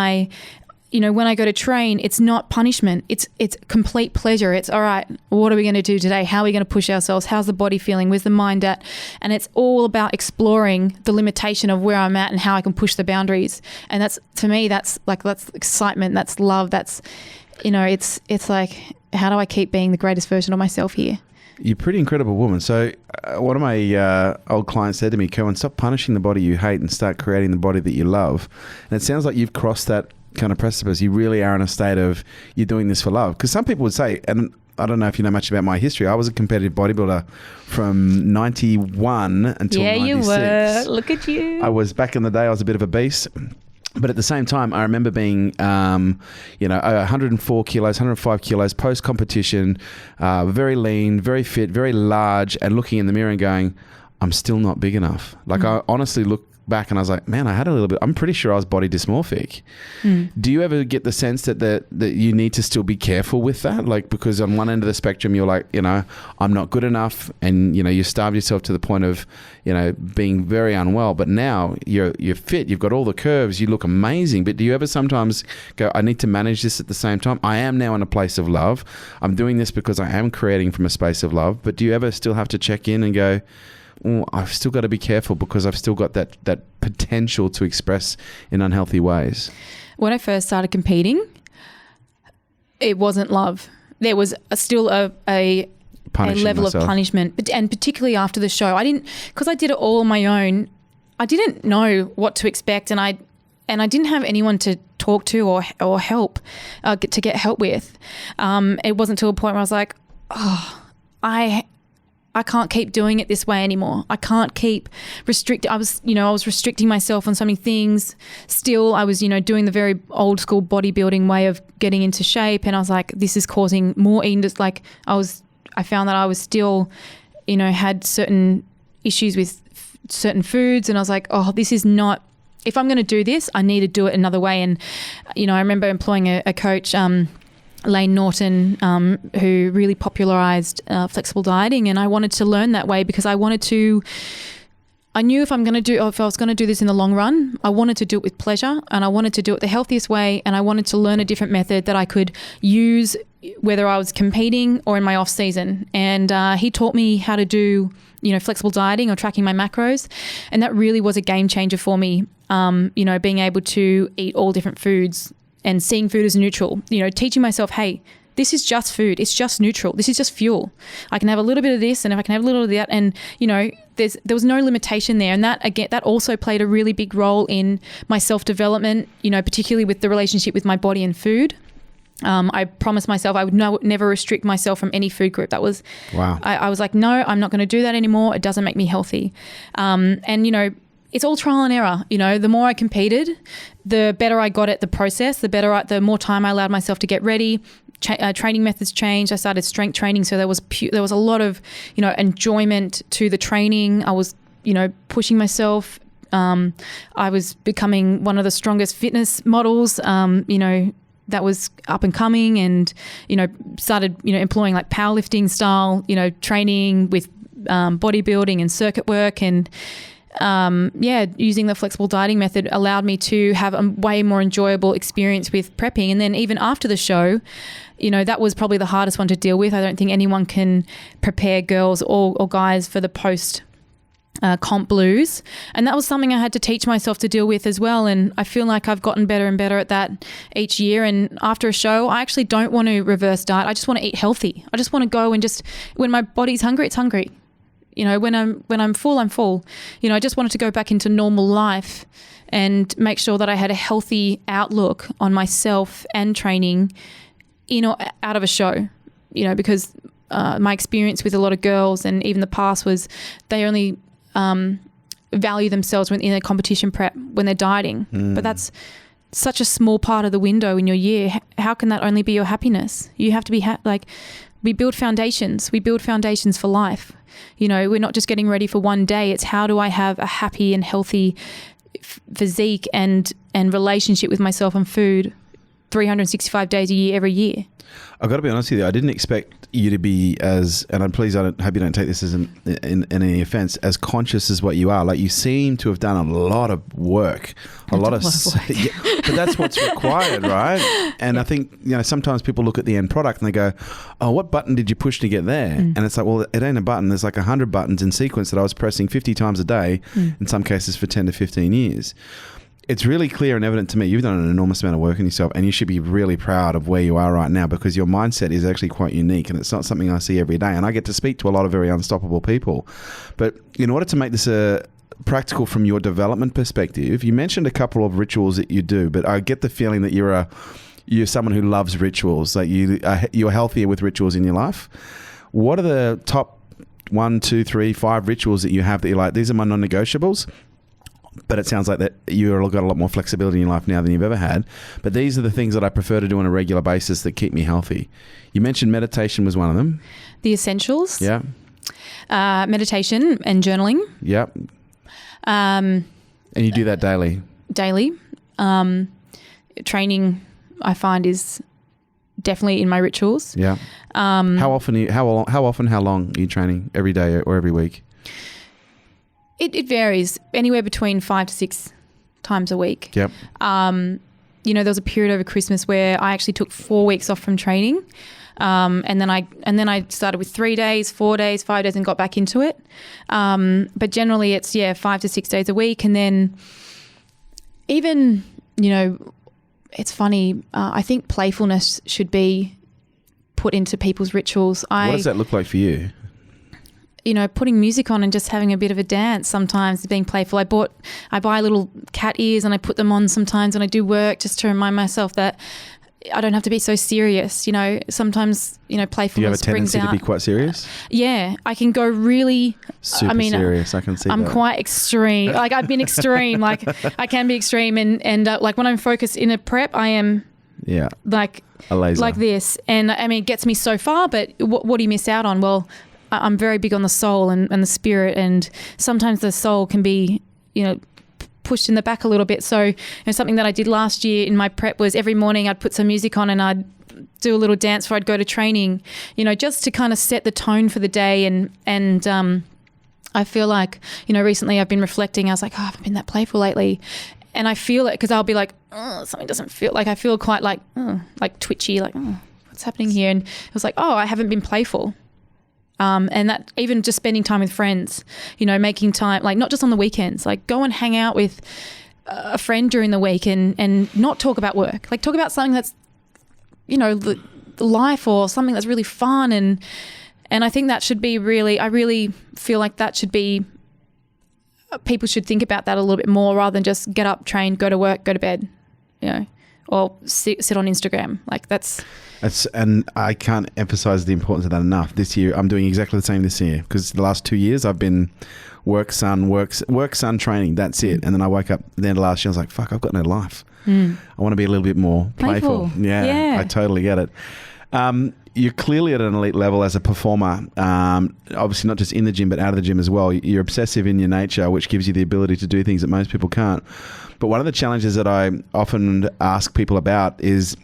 when I go to train, it's not punishment. It's complete pleasure. It's all right. What are we going to do today? How are we going to push ourselves? How's the body feeling? Where's the mind at? And it's all about exploring the limitation of where I'm at and how I can push the boundaries. And that's, to me, that's excitement. That's love. That's, it's like, how do I keep being the greatest version of myself here? You're a pretty incredible woman. So one of my old clients said to me, Kerwin, stop punishing the body you hate and start creating the body that you love. And it sounds like you've crossed that kind of precipice. You really are in a state of, you're doing this for love. Because some people would say, and I don't know if you know much about my history, I was a competitive bodybuilder from 91 until 96. Yeah, you were. Look at you. I was, back in the day, I was a bit of a beast. But at the same time, I remember being, 104 kilos, 105 kilos post-competition, very lean, very fit, very large, and looking in the mirror and going, I'm still not big enough. Like, I honestly looked back and I was like, man, I had a little bit, I'm pretty sure I was body dysmorphic. Do you ever get the sense that you need to still be careful with that? Like, because on one end of the spectrum, you're like, I'm not good enough, and, you starve yourself to the point of, being very unwell. But now you're fit, you've got all the curves, you look amazing. But do you ever sometimes go, I need to manage this at the same time? I am now in a place of love. I'm doing this because I am creating from a space of love. But do you ever still have to check in and go, I've still got to be careful because I've still got that potential to express in unhealthy ways? When I first started competing, it wasn't love. There was still a level of punishment, and particularly after the show, because I did it all on my own. I didn't know what to expect, and I didn't have anyone to talk to or help to get help with. It wasn't to a point where I was like, I can't keep doing it this way anymore. I can't keep restricting. I was restricting myself on so many things. Still, I was, doing the very old school bodybuilding way of getting into shape. And I was like, this is causing more eating. Just like I found that I was still, had certain issues with certain foods. And I was like, this is not, if I'm going to do this, I need to do it another way. And, I remember employing a coach, Lane Norton, who really popularized flexible dieting, and I wanted to learn that way because I wanted to I knew if I was going to do this in the long run, I wanted to do it with pleasure, and I wanted to do it the healthiest way, and I wanted to learn a different method that I could use whether I was competing or in my off season. And he taught me how to do, flexible dieting or tracking my macros, and that really was a game changer for me. Being able to eat all different foods and seeing food as neutral. Teaching myself, hey, this is just food. It's just neutral. This is just fuel. I can have a little bit of this, and if I can have a little of that, and there was no limitation there. And that also played a really big role in my self-development, particularly with the relationship with my body and food. I promised myself I would never restrict myself from any food group. That was, wow. I was like, no, I'm not going to do that anymore. It doesn't make me healthy. It's all trial and error. The more I competed, the better I got at the process, the more time I allowed myself to get ready. Training methods changed. I started strength training, so there was a lot of enjoyment to the training. I was pushing myself. I was becoming one of the strongest fitness models. That was up and coming, and started employing like powerlifting style training with bodybuilding and circuit work, and using the flexible dieting method allowed me to have a way more enjoyable experience with prepping. And then even after the show, that was probably the hardest one to deal with. I don't think anyone can prepare girls or guys for the post comp blues. And that was something I had to teach myself to deal with as well. And I feel like I've gotten better and better at that each year. And after a show, I actually don't want to reverse diet. I just want to eat healthy. I just want to go and when my body's hungry, it's hungry. When I'm full, I'm full. I just wanted to go back into normal life and make sure that I had a healthy outlook on myself and training in or out of a show, because my experience with a lot of girls and even the past was they only value themselves in a competition prep when they're dieting. But that's such a small part of the window in your year. How can that only be your happiness? You have to be we build foundations. We build foundations for life. We're not just getting ready for one day. It's how do I have a happy and healthy physique and relationship with myself and food 365 days a year, every year. I've got to be honest with you. I didn't expect you to be and I hope you don't take this as in any offense, as conscious as what you are. Like, you seem to have done a lot of work, a lot of work. Yeah, but that's what's required, right? And I think, sometimes people look at the end product and they go, oh, what button did you push to get there? And it's like, well, it ain't a button. There's like 100 buttons in sequence that I was pressing 50 times a day, in some cases for 10 to 15 years. It's really clear and evident to me you've done an enormous amount of work on yourself, and you should be really proud of where you are right now, because your mindset is actually quite unique, and it's not something I see every day. And I get to speak to a lot of very unstoppable people. But in order to make this practical from your development perspective, you mentioned a couple of rituals that you do, but I get the feeling that you're someone who loves rituals, like you're healthier with rituals in your life. What are the top 1, 2, 3, 5 rituals that you have that you're like, these are my non-negotiables? But it sounds like that you've got a lot more flexibility in your life now than you've ever had. But these are the things that I prefer to do on a regular basis that keep me healthy. You mentioned meditation was one of them. The essentials. Yeah. Meditation and journaling. Yep. And you do that daily? Daily. Training, I find, is definitely in my rituals. Yeah. How often, how long are you training? Every day or every week? It varies, anywhere between 5 to 6 times a week. Yep. There was a period over Christmas where I actually took 4 weeks off from training, and then I started with 3 days, 4 days, 5 days, and got back into it. But generally, it's 5 to 6 days a week, and then even it's funny. I think playfulness should be put into people's rituals. What does that look like for you? Putting music on and just having a bit of a dance sometimes, being playful. I buy little cat ears and I put them on sometimes when I do work, just to remind myself that I don't have to be so serious. Sometimes, playfulness brings out. Do you have a tendency to be quite serious? Yeah, I can go really super serious. I can see I'm quite extreme. Like, I've been extreme. Like, I can be extreme, and like when I'm focused in a prep, I am like a laser, like this. And it gets me so far, but what do you miss out on? Well, I'm very big on the soul and the spirit, and sometimes the soul can be, pushed in the back a little bit. So something that I did last year in my prep was every morning I'd put some music on and I'd do a little dance before I'd go to training, just to kind of set the tone for the day and I feel like, recently I've been reflecting. I was like, I haven't been that playful lately. And I feel it because I'll be like, something doesn't feel like, I feel quite like twitchy, like, what's happening here? And it was like, I haven't been playful. And that even just spending time with friends, making time, like not just on the weekends, like go and hang out with a friend during the week and not talk about work, like talk about something that's, life or something that's really fun. And I think that should be I really feel like that should be, people should think about that a little bit more rather than just get up, train, go to work, go to bed, or sit on Instagram. Like and I can't emphasize the importance of that enough. This year, I'm doing exactly the same this year because the last 2 years I've been work, son, training. That's it. And then I woke up at the end of last year, I was like, fuck, I've got no life. I want to be a little bit more playful. Yeah, I totally get it. You're clearly at an elite level as a performer, obviously not just in the gym, but out of the gym as well. You're obsessive in your nature, which gives you the ability to do things that most people can't. But one of the challenges that I often ask people about is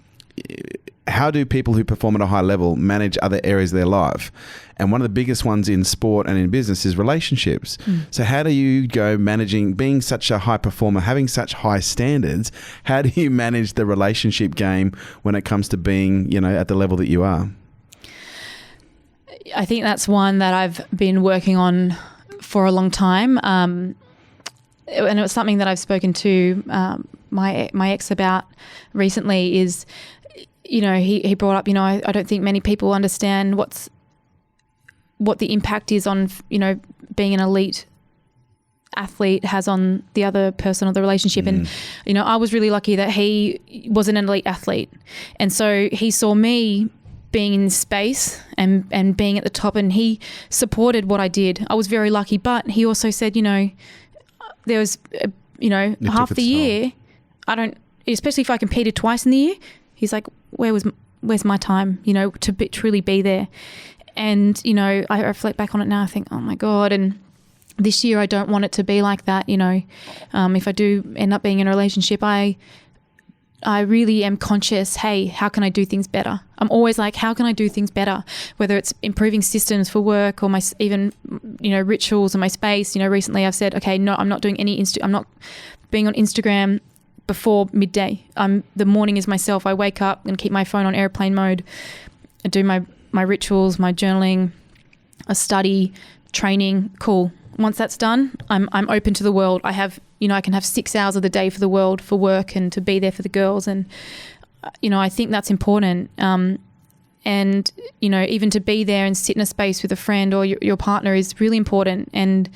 how do people who perform at a high level manage other areas of their life? And one of the biggest ones in sport and in business is relationships. So how do you go managing, being such a high performer, having such high standards, how do you manage the relationship game when it comes to being, at the level that you are? I think that's one that I've been working on for a long time. And it was something that I've spoken to my ex about recently is, he brought up, I don't think many people understand what the impact is on, being an elite athlete has on the other person or the relationship. And, I was really lucky that he wasn't an elite athlete. And so he saw me being in space and being at the top, and he supported what I did. I was very lucky, but he also said, there was, half the year, especially if I competed twice in the year, he's like, where's my time, to truly be there? And, I reflect back on it now, I think, oh my God. And this year I don't want it to be like that. If I do end up being in a relationship, I really am conscious, hey, how can I do things better? I'm always like, how can I do things better? Whether it's improving systems for work or even rituals in my space. Recently I've said, okay, no, I'm not doing I'm not being on Instagram before midday. The morning is myself. I wake up and keep my phone on airplane mode. I do my rituals, my journaling, a study, training, cool. Once that's done, I'm open to the world. I have, I can have 6 hours of the day for the world, for work, and to be there for the girls. And, I think that's important. And, even to be there and sit in a space with a friend or your partner is really important. And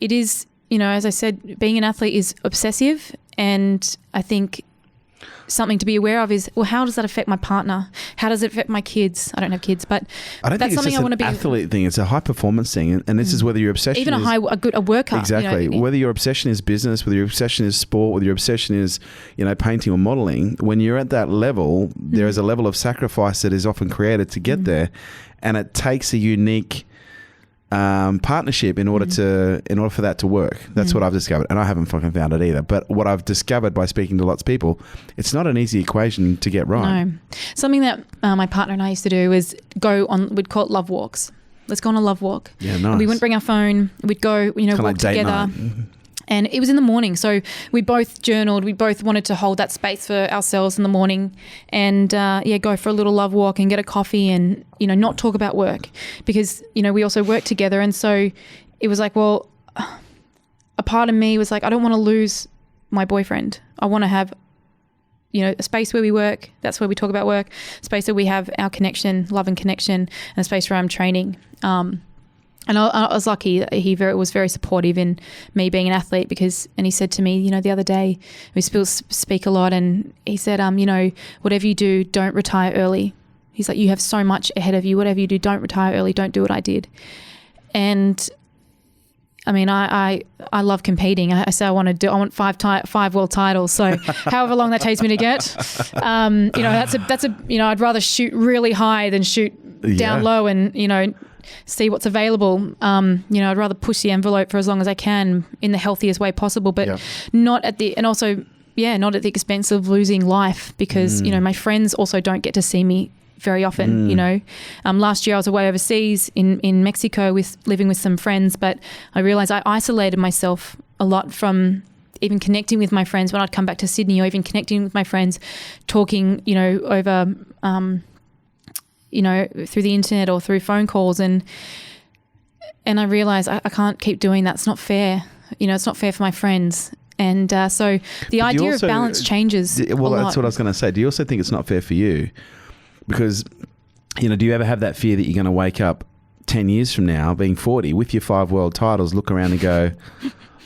it is, as I said, being an athlete is obsessive. And I think something to be aware of is, well, how does that affect my partner? How does it affect my kids? I don't have kids, but I don't that's think it's something just I want to be. Athlete thing. It's a high performance thing, and this is whether your obsession even is a worker. Exactly. Whether your obsession is business, whether your obsession is sport, whether your obsession is painting or modeling. When you're at that level, there is a level of sacrifice that is often created to get there, and it takes a unique partnership in order for that to work. That's what I've discovered, and I haven't fucking found it either. But what I've discovered by speaking to lots of people, it's not an easy equation to get right. No, something that my partner and I used to do is we'd call it love walks. Let's go on a love walk. Yeah, nice. We wouldn't bring our phone. We'd go, walk like date together. night. And it was in the morning. So we both journaled. We both wanted to hold that space for ourselves in the morning and, go for a little love walk and get a coffee and, not talk about work because, we also work together. And so it was like, well, a part of me was like, I don't want to lose my boyfriend. I want to have, a space where we work. That's where we talk about work. A space where we have our connection, love and connection, and a space where I'm training. And I was lucky that he was very supportive in me being an athlete and he said to me, the other day, we still speak a lot, and he said, whatever you do, don't retire early. He's like, you have so much ahead of you. Whatever you do, don't retire early. Don't do what I did. And I mean, I love competing. I say I want 5 world titles. So however long that takes me to get, that's I'd rather shoot really high than shoot down low and, see what's available. I'd rather push the envelope for as long as I can in the healthiest way possible, but not at the expense of losing life because, my friends also don't get to see me very often, you know. Last year I was away overseas in Mexico living with some friends, but I realised I isolated myself a lot from even connecting with my friends when I'd come back to Sydney, or even connecting with my friends, talking, you know, over, you know, through the internet or through phone calls. And I realised I can't keep doing that. It's not fair. You know, it's not fair for my friends. And so the idea of balance changes a lot. That's what I was going to say. Do you also think it's not fair for you? Because, you know, do you ever have that fear that you're going to wake up 10 years from now, being 40, with your 5 world titles, look around and go,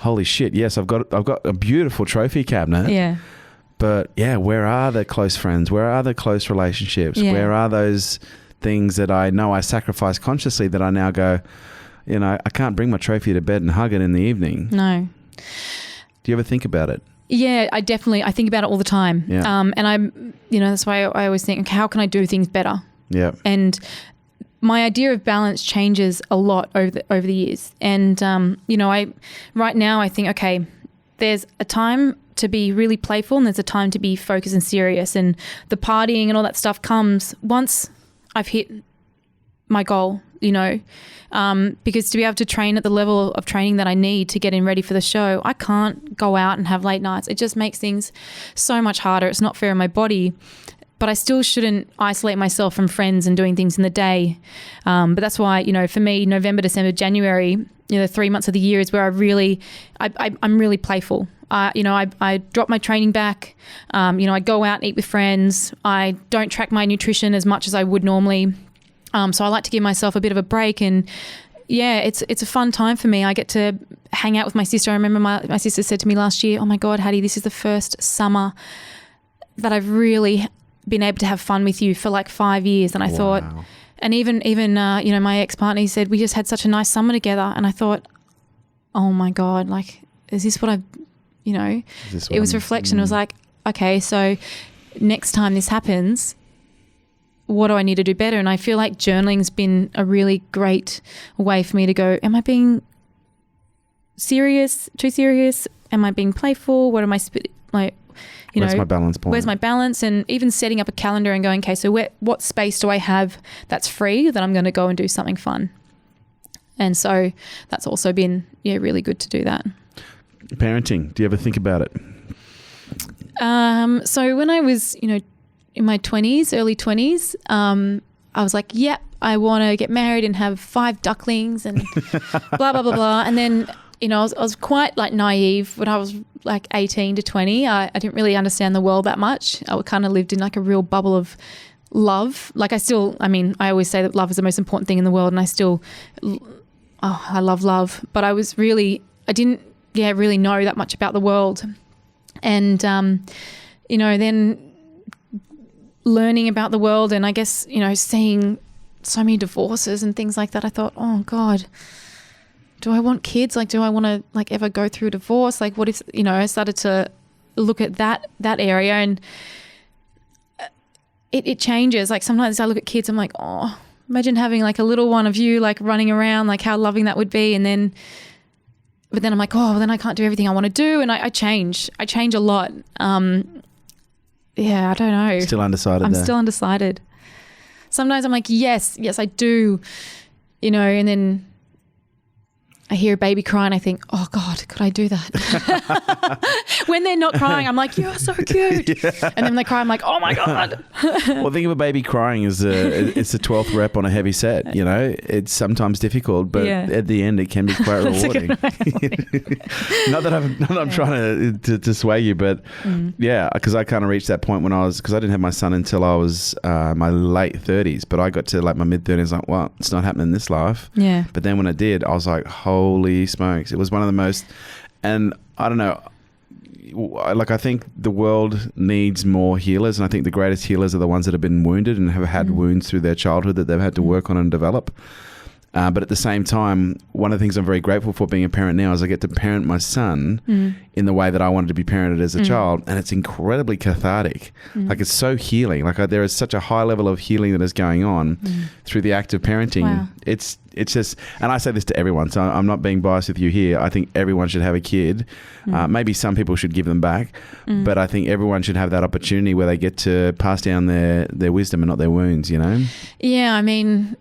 holy shit, yes, I've got a beautiful trophy cabinet. Yeah. But yeah, where are the close friends? Where are the close relationships? Yeah. Where are those things that I know I sacrificed consciously that I now go, you know, I can't bring my trophy to bed and hug it in the evening. No. Do you ever think about it? Yeah, I think about it all the time. Yeah. And I'm, you know, that's why I always think, how can I do things better? Yeah. And my idea of balance changes a lot over the years. And, you know, right now I think, okay, there's a time to be really playful and there's a time to be focused and serious. And the partying and all that stuff comes once I've hit my goal, you know, because to be able to train at the level of training that I need to get in ready for the show, I can't go out and have late nights. It just makes things so much harder. It's not fair on my body. But I still shouldn't isolate myself from friends and doing things in the day. But that's why, you know, for me, November, December, January, you know, the 3 months of the year is where I'm really playful. You know, I drop my training back. You know, I go out and eat with friends. I don't track my nutrition as much as I would normally. So I like to give myself a bit of a break. And yeah, it's a fun time for me. I get to hang out with my sister. I remember my sister said to me last year, oh my God, Hattie, this is the first summer that I've really been able to have fun with you for like 5 years. And I thought, and even you know, my ex-partner, he said, we just had such a nice summer together. And I thought, oh my God, like, is this what I've, you know, it was reflection. It was like, okay, so next time this happens, what do I need to do better? And I feel like journaling's been a really great way for me to go, am I being serious, too serious? Am I being playful? What am I, like, you where's know, my balance point? Where's my balance? And even setting up a calendar and going, okay, so what space do I have that's free that I'm going to go and do something fun? And so that's also been, yeah, really good to do that. Parenting, do you ever think about it? So when I was, you know, in my 20s, early 20s, I was like, yep, I want to get married and have 5 ducklings and blah, blah, blah, blah. And then, you know, I was quite like naive when I was like 18 to 20. I didn't really understand the world that much. I kind of lived in like a real bubble of love. Like I always say that love is the most important thing in the world, and I love love. But I didn't really know that much about the world. And, you know, then learning about the world and I guess, you know, seeing so many divorces and things like that, I thought, oh God, do I want kids? Like, do I want to like ever go through a divorce? Like, what if, you know, I started to look at that area, and it changes. Like sometimes I look at kids, I'm like, oh, imagine having like a little one of you like running around, like how loving that would be. But then I'm like, oh, well, then I can't do everything I want to do. And I change a lot. Yeah, I don't know. Still undecided. I'm still undecided. Sometimes I'm like, yes, I do, you know, and then I hear a baby cry and I think, oh God, could I do that? When they're not crying, I'm like, you're so cute. Yeah. And then when they cry, I'm like, oh my God. Well, think of a baby crying as it's the 12th rep on a heavy set, you know. It's sometimes difficult, but at the end it can be quite rewarding. Not that I'm trying to sway you, but yeah, because I kind of reached that point because I didn't have my son until I was my late 30s, but I got to like my mid 30s, like, well, it's not happening in this life. Yeah. But then when I did, I was like, holy smokes. It was one of the most, and I don't know, like I think the world needs more healers, and I think the greatest healers are the ones that have been wounded and have had wounds through their childhood that they've had to work on and develop. But at the same time, one of the things I'm very grateful for being a parent now is I get to parent my son in the way that I wanted to be parented as a child. And it's incredibly cathartic. Like it's so healing. Like there is such a high level of healing that is going on through the act of parenting. Wow. It's just, and I say this to everyone, so I'm not being biased with you here. I think everyone should have a kid. Maybe some people should give them back, but I think everyone should have that opportunity where they get to pass down their wisdom and not their wounds, you know? Yeah, I mean,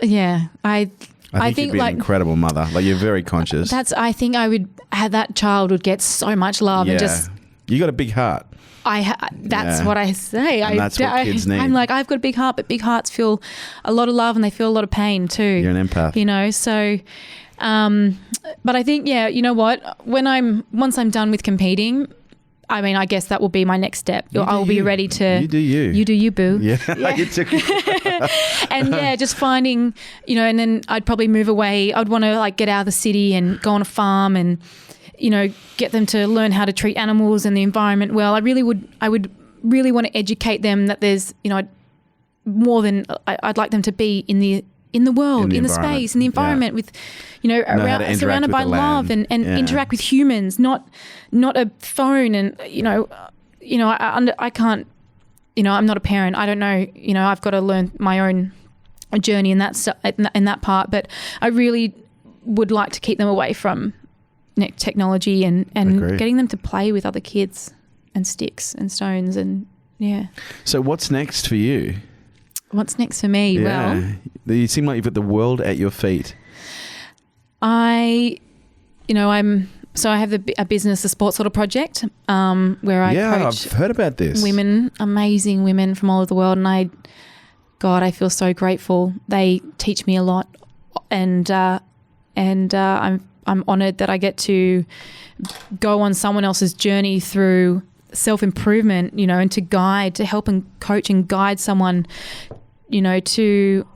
yeah, I think you'd be like an incredible mother. Like you're very conscious. I think I would have that child would get so much love and just. You got a big heart. That's what I say. And that's what kids need. I'm like, I've got a big heart, but big hearts feel a lot of love and they feel a lot of pain too. You're an empath. You know, so, but I think, yeah, you know what? Once I'm done with competing, I mean, I guess that will be my next step. I'll be ready to. You do you. You do you, boo. Yeah. You took And yeah, just finding, you know, and then I'd probably move away. I'd want to like get out of the city and go on a farm and, you know, get them to learn how to treat animals and the environment well. I would really want to educate them that there's, you know, more than I'd like them to be in the world, in the space, in the environment with, you know surrounded by love and interact with humans, not a phone. And, I can't, I'm not a parent. I don't know, I've got to learn my own journey in that part, but I really would like to keep them away from technology and getting them to play with other kids and sticks and stones and So what's next for you? What's next for me? Yeah. Well, you seem like you've got the world at your feet. I have a business, a sports sort of project, where I coach. I've heard about this. Amazing women from all over the world, and I feel so grateful. They teach me a lot, and I'm honoured that I get to go on someone else's journey through self-improvement, and to help and coach and guide someone, to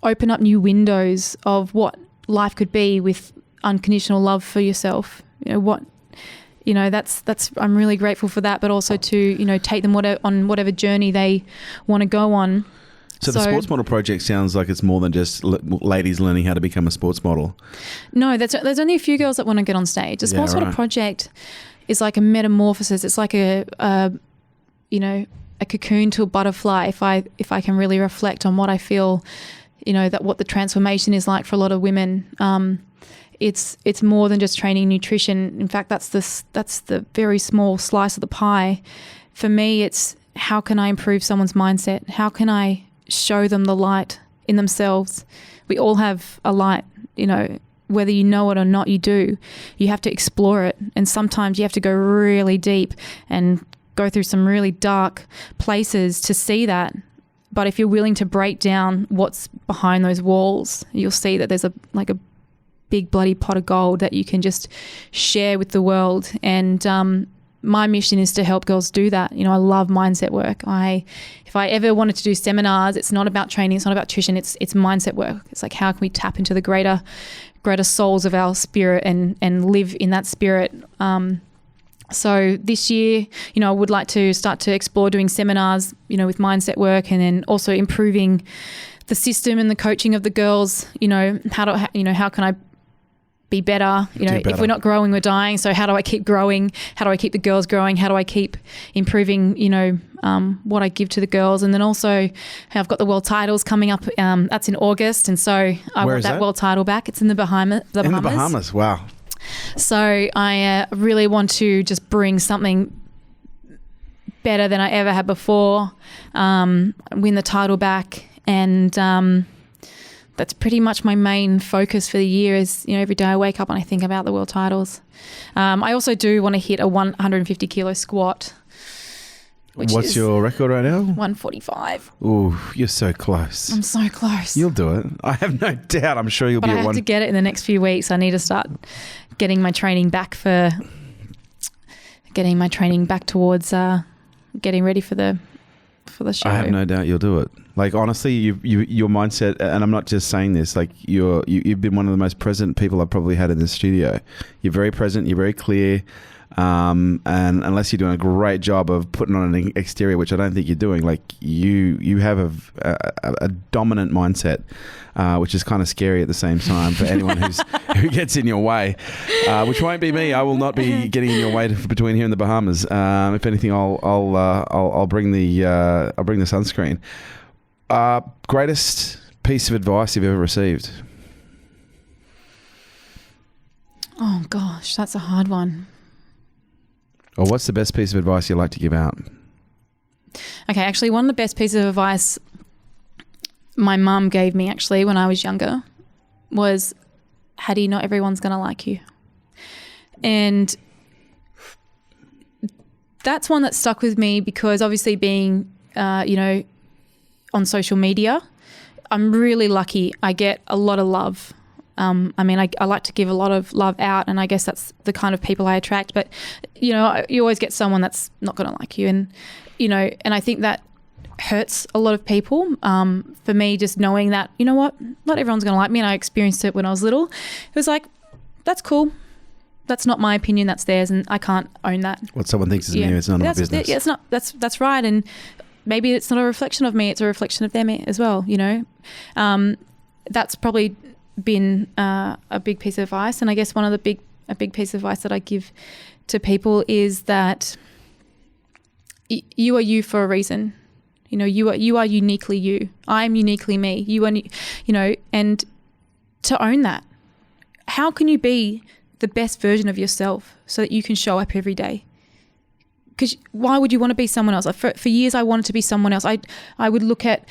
open up new windows of what life could be with unconditional love for yourself. That's I'm really grateful for that, but also to, take them on whatever journey they want to go on. So the Sports Model Project sounds like it's more than just ladies learning how to become a sports model. No, there's only a few girls that want to get on stage. The Sports Model Project is like a metamorphosis. It's like a cocoon to a butterfly. If I can really reflect on what I feel, that what the transformation is like for a lot of women. It's more than just training nutrition. In fact, that's the very small slice of the pie. For me, it's how can I improve someone's mindset? How can I show them the light in themselves? We all have a light, whether you know it or not, you do. You have to explore it. And sometimes you have to go really deep and go through some really dark places to see that. But if you're willing to break down what's behind those walls, you'll see that there's a big bloody pot of gold that you can just share with the world. And my mission is to help girls do that. I love mindset work. If I ever wanted to do seminars, it's not about training, it's not about nutrition, it's mindset work. It's like, how can we tap into the greater souls of our spirit and live in that spirit. So this year, I would like to start to explore doing seminars, with mindset work, and then also improving the system and the coaching of the girls. How can I be better? If we're not growing, we're dying. So how do I keep growing? How do I keep the girls growing? How do I keep improving, what I give to the girls? And then also I've got the world titles coming up. That's in August. And so I want that world title back. It's in the Bahamas. In the Bahamas. Wow. So I really want to just bring something better than I ever had before, win the title back. And that's pretty much my main focus for the year is, every day I wake up and I think about the world titles. I also do want to hit a 150 kilo squat. What's your record right now? 145. Ooh, you're so close. I'm so close. You'll do it. I have no doubt. I'm sure you'll be at one. I have to get it in the next few weeks. I need to start getting my training back towards getting ready for the show. I have no doubt you'll do it. Like, honestly, your mindset, and I'm not just saying this, like you've been one of the most present people I've probably had in this studio. You're very present. You're very clear. And unless you're doing a great job of putting on an exterior, which I don't think you're doing, like you have a dominant mindset, which is kind of scary at the same time for anyone who gets in your way, which won't be me. I will not be getting in your way between here and the Bahamas. If anything, I'll bring the sunscreen. Greatest piece of advice you've ever received? Oh gosh, that's a hard one. Or what's the best piece of advice you like to give out? Okay, actually, one of the best pieces of advice my mum gave me actually when I was younger was, Hattie, not everyone's going to like you. And that's one that stuck with me because obviously being, on social media, I'm really lucky. I get a lot of love. I like to give a lot of love out, and I guess that's the kind of people I attract. But, you always get someone that's not going to like you. And, and I think that hurts a lot of people. For me, just knowing that, you know what, not everyone's going to like me. And I experienced it when I was little. It was like, that's cool. That's not my opinion. That's theirs. And I can't own that. What someone thinks is me, it's none of my business. Yeah, it's not, that's right. And maybe it's not a reflection of me. It's a reflection of them as well. That's probably been a big piece of advice. And I guess a big piece of advice that I give to people is that you are you for a reason. You are uniquely you. I am uniquely me. You are, and to own that. How can you be the best version of yourself so that you can show up every day? Because why would you want to be someone else? For years, I wanted to be someone else. I would look at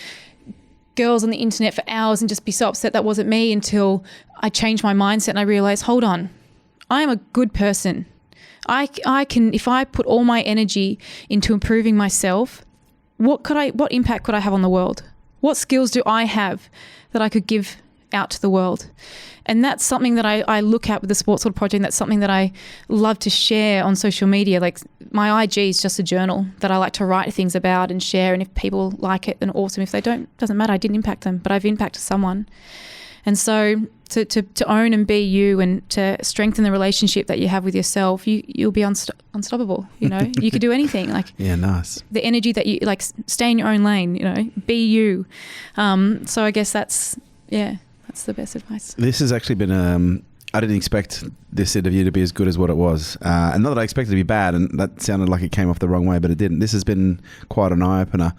girls on the internet for hours and just be so upset that wasn't me until I changed my mindset and I realized, hold on, I am a good person. I can, if I put all my energy into improving myself, what impact could I have on the world? What skills do I have that I could give out to the world? And that's something that I look at with the Sports World Project. That's something that I love to share on social media. Like my IG is just a journal that I like to write things about and share. And if people like it, then awesome. If they don't, doesn't matter. I didn't impact them, but I've impacted someone. And so to own and be you and to strengthen the relationship that you have with yourself, you'll be unstoppable. You could do anything. Like yeah, nice. The energy that you like, stay in your own lane. Be you. So I guess that's the best advice. This has actually been, I didn't expect this interview to be as good as what it was. And not that I expected it to be bad, and that sounded like it came off the wrong way, but it didn't. This has been quite an eye-opener.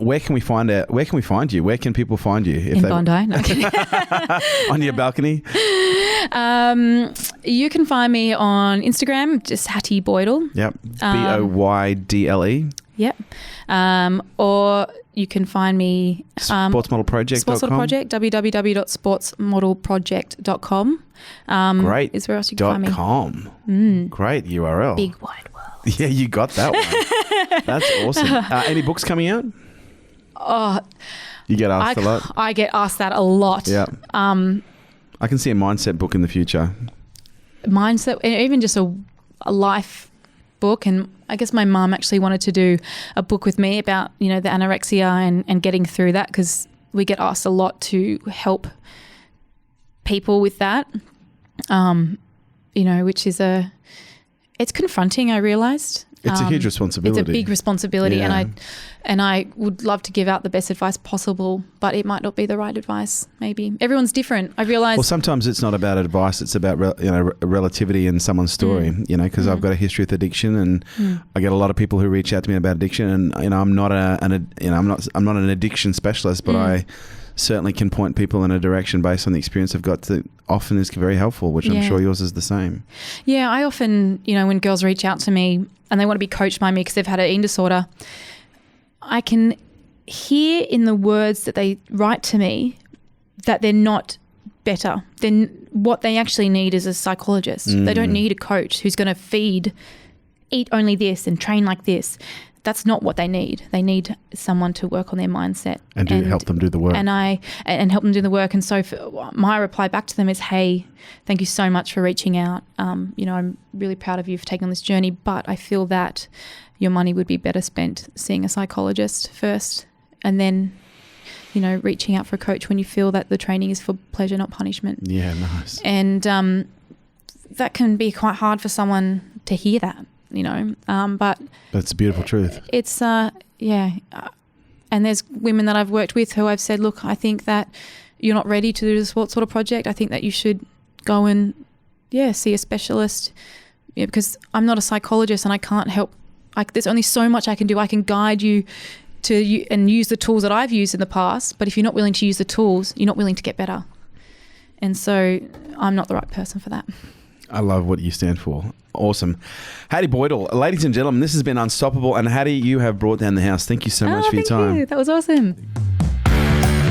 Where can we find you? Where can people find you? In Bondi? No. On your balcony? You can find me on Instagram, just Hattie Boydle. Yep. Boydle. Yep. Or you can find me sportsmodelproject.com. Sports Model Project, www.sportsmodelproject.com. Great. Is where else you can find me. Great URL. Big wide world. Yeah, you got that one. That's awesome. Any books coming out? Oh, you get asked a lot. I get asked that a lot. Yeah. I can see a mindset book in the future. Mindset, and even just a life book. And I guess my mum actually wanted to do a book with me about, the anorexia and getting through that, because we get asked a lot to help people with that, which is it's confronting, I realised. It's a huge responsibility. It's a big responsibility, yeah. and I would love to give out the best advice possible, but it might not be the right advice. Maybe everyone's different. I realise. Well, sometimes it's not about advice; it's about relativity in someone's story. Because I've got a history with addiction, and I get a lot of people who reach out to me about addiction, and I'm not an addiction specialist, but I certainly can point people in a direction based on the experience I've got that often is very helpful, which I'm sure yours is the same. Yeah, I often, when girls reach out to me and they want to be coached by me because they've had an eating disorder, I can hear in the words that they write to me that they're not better. Then what they actually need is a psychologist. They don't need a coach who's going to eat only this and train like this. That's not what they need. They need someone to work on their mindset and help them do the work. And help them do the work. And so my reply back to them is, hey, thank you so much for reaching out. I'm really proud of you for taking on this journey, but I feel that your money would be better spent seeing a psychologist first, and then, reaching out for a coach when you feel that the training is for pleasure, not punishment. Yeah, nice. And that can be quite hard for someone to hear that, you know. But it's a beautiful truth. It's and there's women that I've worked with who I've said, look, I think that you're not ready to do the sports sort of project. I think that you should go and see a specialist, because I'm not a psychologist and I can't help. There's only so much I can do. I can guide you and use the tools that I've used in the past, but if you're not willing to use the tools, you're not willing to get better. And so I'm not the right person for that. I love what you stand for. Awesome. Hattie Boydle, ladies and gentlemen, this has been Unstoppable. And Hattie, you have brought down the house. Thank you so much for your time. Thank you. That was awesome.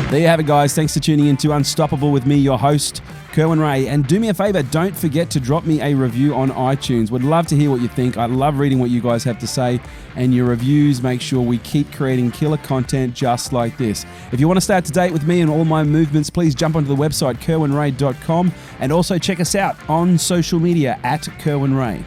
There you have it, guys. Thanks for tuning in to Unstoppable with me, your host, Kerwin Ray. And do me a favor, don't forget to drop me a review on iTunes. Would love to hear what you think. I love reading what you guys have to say. And your reviews make sure we keep creating killer content just like this. If you want to stay up to date with me and all my movements, please jump onto the website, kerwinray.com. And also check us out on social media at Kerwin Ray.